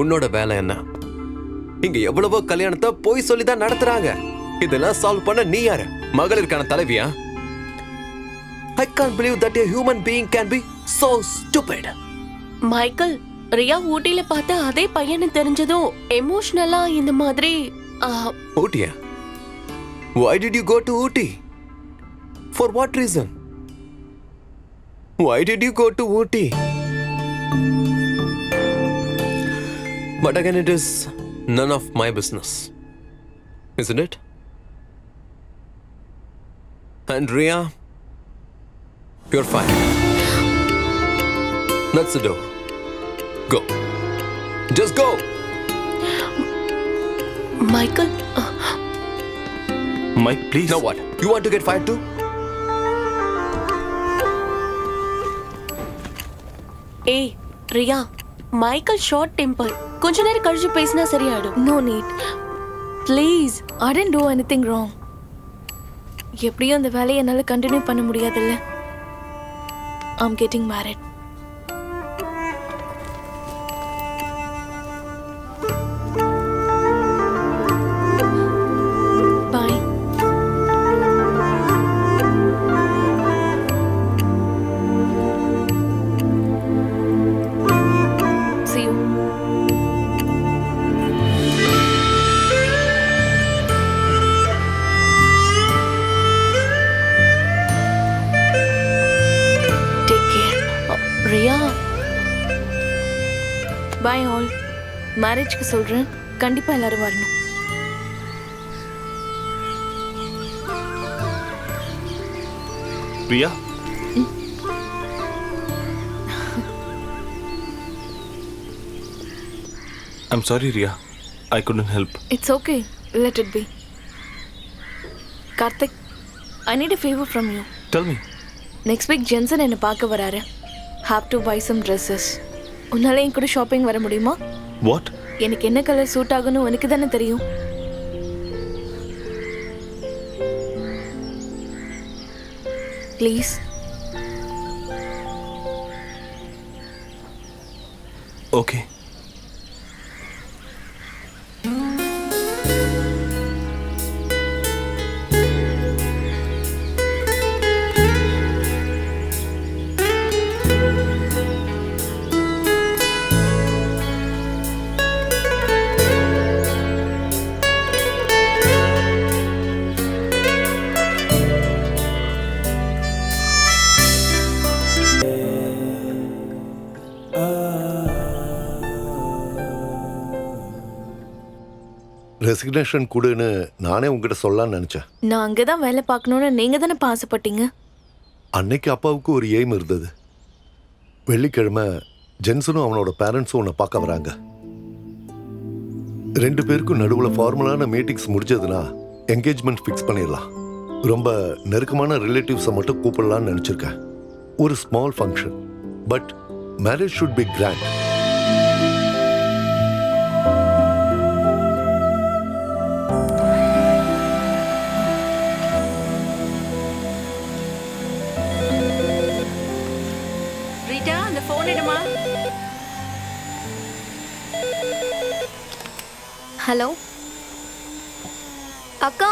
உன்னோட வேலை என்ன? இங்க எவ்வளவோ கல்யாணத்தை போய் சொல்லி தான் நடத்துறாங்க. இதெல்லாம் சால்வ் பண்ண நீ யாரு? மகளிருக்கான தலைவியா? I can't believe that a human being can be so stupid. Michael, Riya ஊட்டில பார்த்த அதே பையனை தெரிஞ்சதும் எமோஷனலா இந்த மாதிரி. ஊட்டியா? Why did you go to Ooty? For what reason? Why did you go to Ooty? But again, it is none of my business, isn't it? And Ria, you're fine. That's the door. Go. Just go. Michael, Mike, please. Now what? You want to get fired too? ஏய் Riya, Michael short temper. கொஞ்ச நேரம் கழிச்சு பேசினா சரியாயிடும். No need. Please. I didn't do anything wrong. எப்படியும் அந்த வேலையை என்னால் கண்டினியூ பண்ண முடியாதுல்ல. I'm getting married. Bye. See you. Take care. Riya, bye all. மேரேஜ்க்கு சொல்கிறேன், கண்டிப்பாக எல்லாரும் வரணும். Priya? I'm sorry, Ria. I couldn't help. It's okay. Let it be. Karthik, I need a favor from you. Tell me. Next week Jensen என்னை பார்க்க வராரு. Have to buy some dresses. உன்னால என் கூட ஷாப்பிங் வர முடியுமா? What? எனக்கு என்ன colour suit ஆகும்னு உனக்கு தானே தெரியும். Please. Okay. ரெசிக்னேஷன் கொடுன்னு நானே உங்ககிட்ட சொல்லலாம்னு நினைச்சேன். நான் அங்கே தான் வேலை பார்க்கணுன்னு நீங்கள் தானே ஆசைப்பட்டீங்க. அன்னைக்கு அப்பாவுக்கு ஒரு எய்ம் இருந்தது. வெள்ளிக்கிழமை ஜென்சனும் அவனோட பேரண்ட்ஸும் உன்னை பார்க்க வராங்க. 2 பேருக்கும் நடுவில் ஃபார்மலான மீட்டிங்ஸ் முடிஞ்சதுன்னா என்கேஜ்மெண்ட் ஃபிக்ஸ் பண்ணிடலாம். ரொம்ப நெருக்கமான ரிலேட்டிவ்ஸை மட்டும் கூப்பிடலான்னு நினச்சிருக்கேன். ஒரு small function, but marriage should be grand. Rita, அந்த ஃபோன் எடுமா. ஹலோ அக்கா,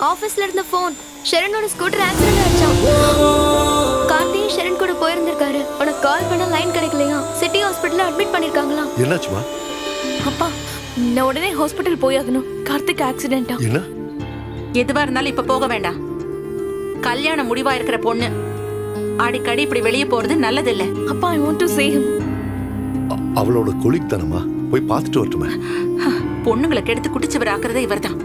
ஆபீஸ்ல இருந்த போன். ஷரனோட ஸ்கூட்டர் ஆக்சிடென்ட் ஆயிடுச்சாம். கார்த்தியும் ஷரன் கூட போயிருந்திருக்காரு. உனக்கு கால் பண்ண லைன் கிடைக்கலையா? சிட்டி ஹாஸ்பிட்டல்ல அட்மிட் பண்ணிருக்காங்களா? என்னாச்சுமா? அப்பா, நான் உடனே ஹாஸ்பிட்டல் போயாகணும். கார்த்திக் ஆக்சிடென்ட்டா? என்ன? எதுவா இருந்தாலும் இப்ப போக வேண்டாம். கல்யாணம் முடிவா இருக்கிற பொண்ணு அடிக்கடி இப்படி வெளியே போறது நல்லதில்ல. அப்பா, I want to see him. அவளோட கொலிக் தானம்மா, போய் பார்த்துட்டு வரட்டுமே. பொண்ணுங்களை கெடுத்து குடிச்சவர் ஆக்குறதே இவர்தான்.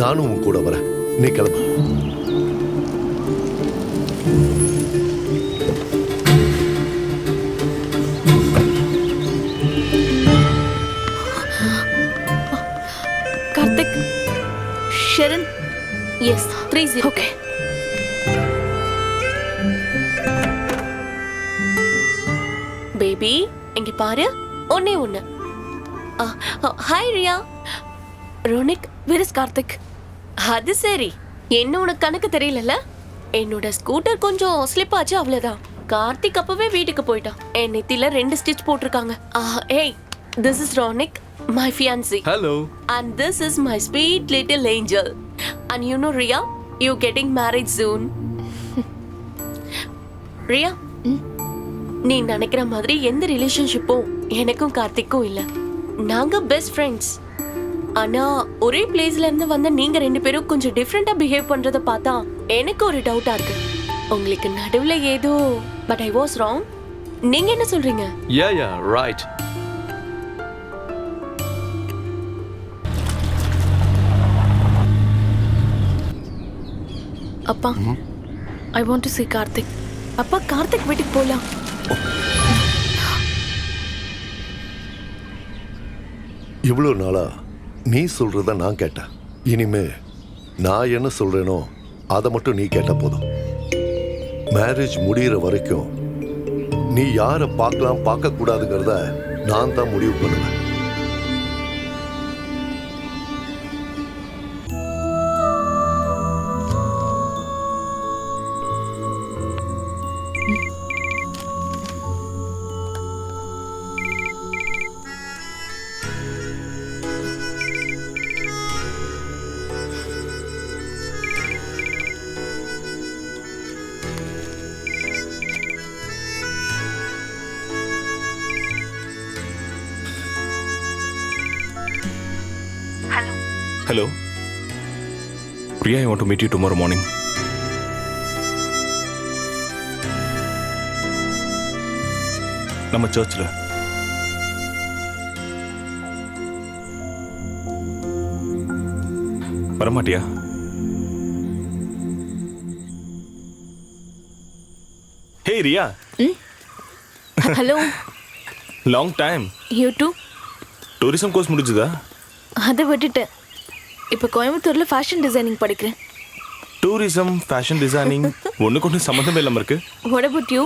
நானும் உன் கூட வரேன், நீ கிளம்பு. Karthik, Sharan. S 30. Okay. Baby, இங்க பாரு. ஒண்ணே ஒண்ணு. Hi Riya. Ronik, where is Karthik? அது சரி, என்ன உனக்கு கணக்கு தெரியலல்ல? என்னோட ஸ்கூட்டர் கொஞ்சம் ஸ்லிப் ஆச்சு, அவ்வளவுதான். கார்த்திக் அப்பவே வீட்டுக்கு போயிட்டான். என் நெத்தில 2 ஸ்டிச் போட்டிருக்காங்க. ஏய், this is Ronik, my fiancé. Hello. And this is my sweet little angel. And you know Ria, you getting married soon. Riya, நீ நினைக்கிற மாதிரி எந்த ரிலேஷன்ஷிப்பும் எனக்கும் கார்த்திக்கும் இல்ல. நாங்க பெஸ்ட் ஃப்ரெண்ட்ஸ். ஆனா ஒரே பிளேஸ்ல இருந்து வந்த நீங்க 2 பேரும் கொஞ்சம் டிஃப்ரெண்டா பிஹேவ் பண்றத பார்த்தா எனக்கு ஒரு டவுட்டா இருக்கு. உங்களுக்கு நடுவுல ஏதோ, பட் ஐ வாஸ் ராங். நீங்க என்ன சொல்றீங்க? Yeah, right. அப்பா, I want to see Karthik. அப்பா, கார்த்திக் வீட்டுக்கு போலாம். இவ்வளோ நாளா நீ சொல்றத நான் கேட்டேன். இனிமே நான் என்ன சொல்றேனோ அதை மட்டும் நீ கேட்ட போதும். மேரேஜ் முடிகிற வரைக்கும் நீ யாரை பார்க்கலாம் பார்க்க கூடாதுங்கிறத நான் தான் முடிவு பண்ணுவேன். Hello. Priya, I want to meet you tomorrow morning. நம்ம சர்ச்சில். வரமாட்டியா? Hey Ria. Hello. Long time. You too. Tourism course முடிஞ்சுதா? அதை விட்டுட்டேன். இப்போ கோயம்புத்தூர்ல ஃபேஷன் டிசைனிங் படிக்கிறேன். டூரிசம், ஃபேஷன் டிசைனிங் ஒண்ணுக்கு ஒன்று சம்மந்தமே இல்லாம இருக்கு. What about you?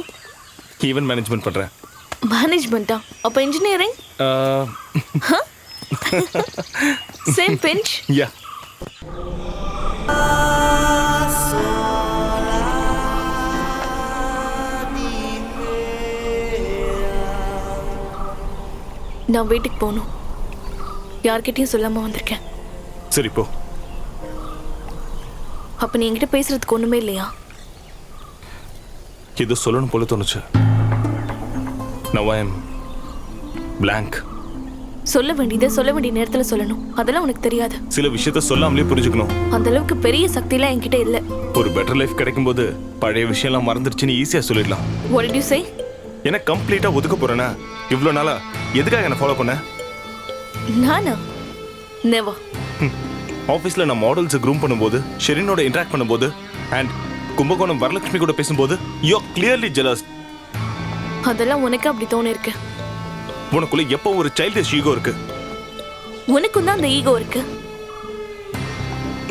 Event management பண்றேன். மேனேஜ்மெண்ட்டா? அப்போ இன்ஜினியரிங்? Same bench? யா. நான் வீட்டுக்கு போகணும். யார்கிட்டயும் சொல்லாம வந்திருக்கேன். சரி போ. அப்ப நீ என்கிட்ட பேசுறதுக்கு ஒண்ணுமே இல்லையா? இது சொல்லணும் போல தோணுச்சு. Now I am blank. சொல்ல வேண்டியதை சொல்ல வேண்டிய நேரத்துல சொல்லணும். அதெல்லாம் உனக்கு தெரியாது. சில விஷயத்த சொல்லாமலே புரிஞ்சுக்கணும். அந்த அளவுக்கு பெரிய சக்திலாம் என்கிட்ட இல்ல. ஒரு பெட்டர் லைஃப் கிடைக்கும் போது பழைய விஷயம்லாம் மறந்துடுச்சுன்னு ஈஸியா சொல்லிடலாம். What did you say? என்ன கம்ப்ளீட்டா ஒதுக்க போறேனா? இவ்வளவு நாளா எதுக்காக என்ன ஃபாலோ பண்ண? நானா? Never. ஆஃபீஸ்ல நான் மாடல்ஸ் க்ரூம் பண்ணும்போது, ஷெரினோட இன்டராக்ட் பண்ணும்போது, அண்ட் கும்பகோணம் வரலட்சுமி கூட பேசும்போது, யூ ஆர் கிளியர்லி ஜெலஸ். அதெல்லாம் உனக்கு அப்படி தோணு இருக்கு. உனக்குள்ள எப்போ ஒரு சைல்டிஷ் ஈகோ இருக்கு. உனக்கும் தான் அந்த ஈகோ இருக்கு.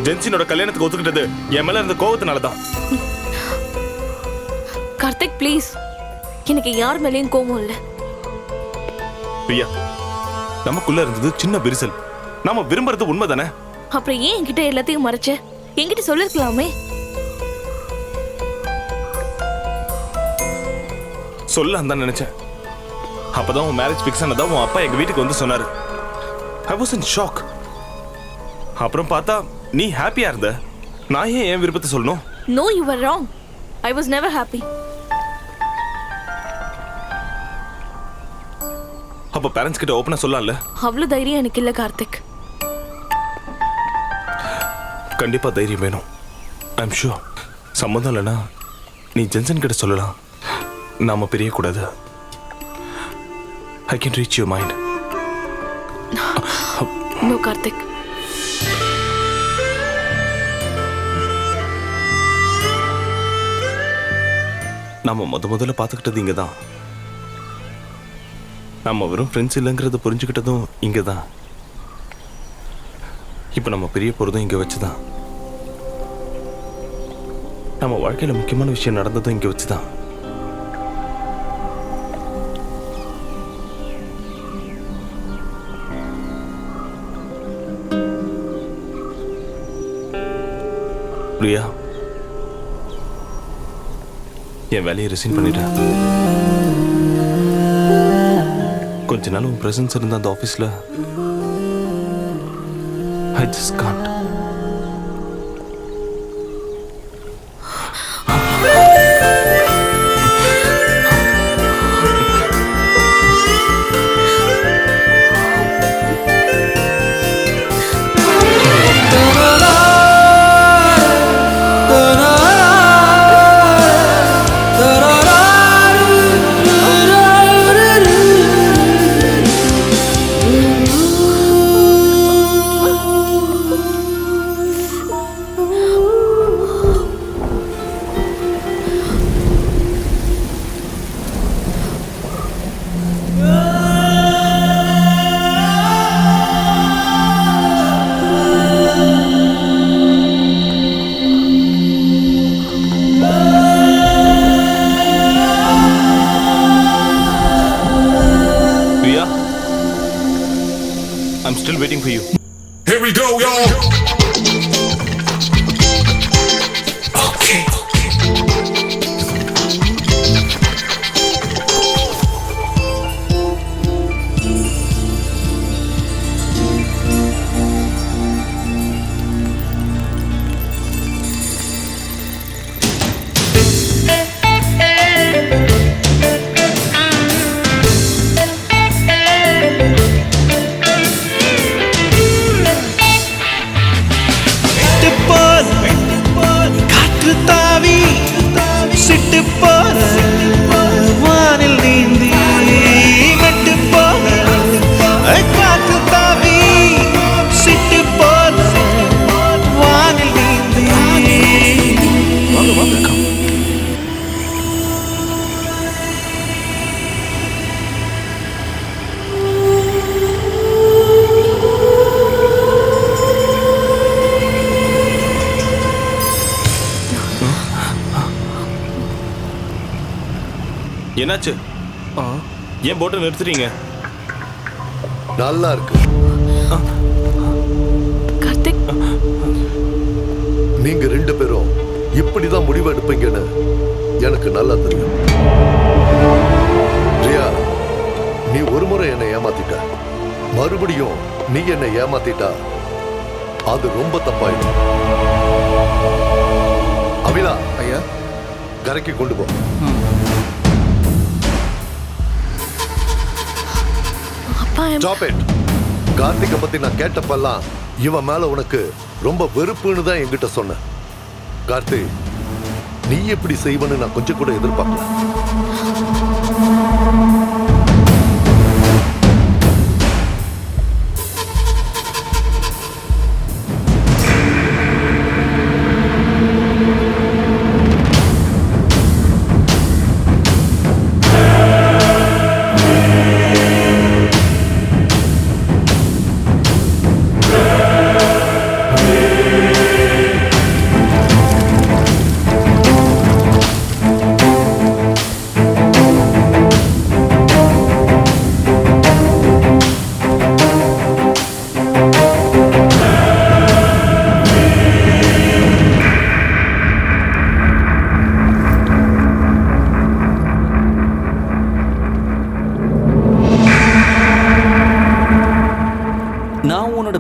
ஜென்சினோட கல்யாணத்துக்கு ஒத்துக்கிட்டது என் மேல இருந்த கோவத்தினால தான். கார்த்திக் ப்ளீஸ், எனக்கு யார் மேலேயும் கோவம் இல்லை. பிரியா, நமக்குள்ள இருந்தது சின்ன விரிசல். நாம விரும்புறது உண்மைதானே? அப்புறம் ஏன் என்கிட்ட எல்லாத்தையும் மறைச்ச? என்கிட்ட சொல்லிருக்கலாமே. சொல்லலாம் தான் நினைச்சேன். அப்பதான் உன் மேரேஜ் ஃபிக்ஸ் ஆனதா உன் அப்பா எங்க வீட்டுக்கு வந்து சொன்னாரு. I was in shock. அப்புறம் பார்த்தா நீ ஹாப்பியா இருந்த. நான் ஏன் என் விருப்பத்தை சொல்லணும்? No, you were wrong. I was never happy. அப்ப பேரண்ட்ஸ் கிட்ட ஓப்பனா சொல்லலாம்ல? அவ்வளவு தைரியம் எனக்கு இல்ல கார்த்திக். கண்டிப்பா தைரியம் வேணும். I'm sure. சம்மந்தம் இல்லைன்னா நீ ஜென்சன் கிட்ட சொல்லலாம். நாம பிரியக்கூடாது. I can reach your mind. No, Karthik. நாம முதல்ல பார்த்துக்கிட்டது இங்க தான். நம்ம வெறும் ஃப்ரெண்ட்ஸ் இல்லைங்கிறத புரிஞ்சுக்கிட்டதும் இங்க தான். இப்போ நம்ம பிரிய போறதும் இங்க வச்சுதான். நம்ம வாழ்க்கையில முக்கியமான விஷயம் நடந்ததும் இங்க வச்சுதான். பிரியா, என் வேலையை ரிசைன் பண்ணிட்டேன். கொஞ்ச நாள் உன் பிரசன்ஸ் இருந்த அந்த ஆஃபீஸில் I just can't. Still waiting for you. Here we go, y'all. Okay. என்னாச்சு? ஏன் போட்டை நிறுத்துறீங்க? நல்லா இருக்கு. கார்த்திக், நீங்க ரெண்டு பேரும் இப்படிதான் முடிவு எடுப்பீங்கன்னு எனக்கு நல்லா தெரியும். ரியா, நீ ஒரு முறை என்னை ஏமாத்திட்ட, மறுபடியும் நீ என்னை ஏமாத்திட்டா அது ரொம்ப தப்பாயிடும். அபிலா, ஐயா, கரைக்கு கொண்டு போ. Stop it. கார்த்திகை பத்தி நான் கேட்டப்பெல்லாம் இவன் மேல உனக்கு ரொம்ப வெறுப்புன்னு தான் என்கிட்ட சொன்ன. கார்த்தி, நீ எப்படி செய்வன்னு நான் கொஞ்சம் கூட எதிர்பார்க்கல.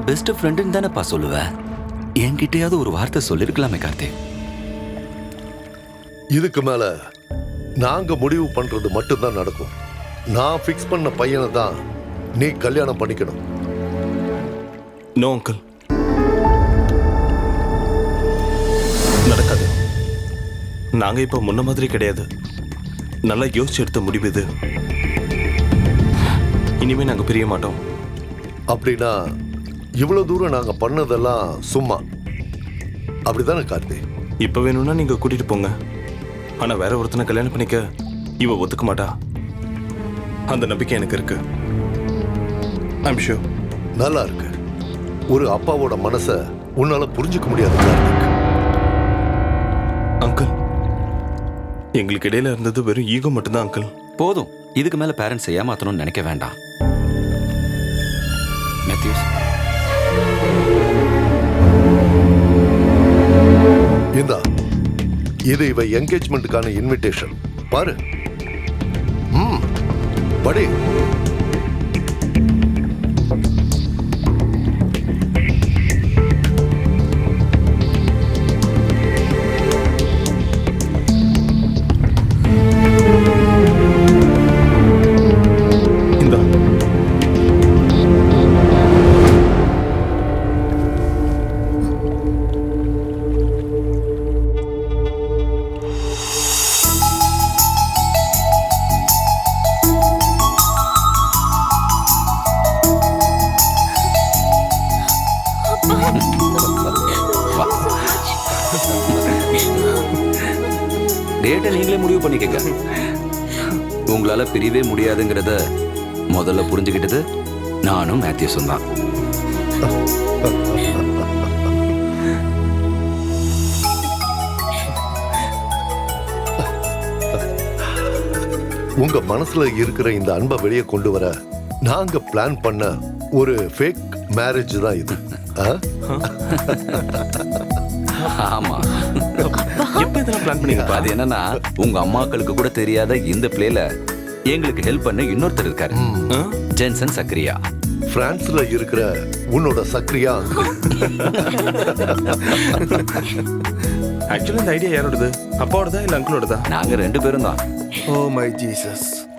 பெஸ்ட் ஃப்ரெண்டுன்னு தானேப்பா சொல்லுவேன். என்கிட்டயாவது ஒரு வார்த்தை சொல்லிருக்கலாமே கார்த்திக். இதுக்கு மேல நாங்க முடிவு பண்றது மட்டும்தான் நடக்கும். நான் ஃபிக்ஸ் பண்ண பையனை தான் நீ கல்யாணம் பண்ணிக்கணும். நோ அங்கிள், நடக்காது. நாங்க இப்ப முன்ன மாதிரி கிடையாது. நல்லா யோசிச்சு எடுத்த முடிவு இது. இனிமே நாங்க பிரிய மாட்டோம். அப்படின்னா இவ்வளவு தூரம் நாங்க பண்ணதெல்லாம் சும்மா, அப்படிதானே கார்த்தி? இப்ப வேணும்னா நீங்க கூட்டிட்டு போங்க. ஆனா வேற ஒருத்தனை கல்யாணம் பண்ணிக்க இவ ஒத்துக்க மாட்டா. அந்த நம்பிக்கை எனக்கு இருக்கு. I'm sure. நல்லா இருக்கு. ஒரு அப்பாவோட மனசை உன்னால புரிஞ்சுக்க முடியாது கார்த்திக். அங்கிள், எங்களுக்கு இடையில இருந்தது வெறும் ஈகோ மட்டும்தான் அங்கிள். போதும், இதுக்கு மேல பேரண்ட்ஸ் ஏமாத்தணும்னு நினைக்க வேண்டாம். மேத்யூஸ், இந்தா, இது இவ என்கேஜ்மெண்ட்டுக்கான இன்விடேஷன். பாரு. படி. டேட்டை நீங்களே முடிவு பண்ணிக்கங்க. உங்களால பிரியவே முடியாதுங்கிறத முதல்ல புரிஞ்சுக்கிட்டது நானும் மேத்யூஸும் தான். உங்க மனசுல இருக்கிற இந்த அன்பை வெளியே கொண்டு வர நாங்க பிளான் பண்ண ஒரு ஃபேக் மேரேஜ் தான் இது. ஆ? ஆமா. எப்ப இதெல்லாம் பிளான் பண்ணீங்கப்பா? அது என்னன்னா உங்க அம்மாக்களுக்கு கூட தெரியாத இந்த பிளேல எங்களுக்கு ஹெல்ப் பண்ண இன்னொருத்தர் இருக்காரு. ஜென்சன் சக்ரியா. பிரான்ஸ்ல இருக்கிற உன்னோட சக்ரியா ஆக்சுவலி இந்த ஐடியா யாரோடது? அப்பாவோடதா இல்ல அங்கிளோடதா? நாங்க 2 பேரும் தான். Oh my Jesus.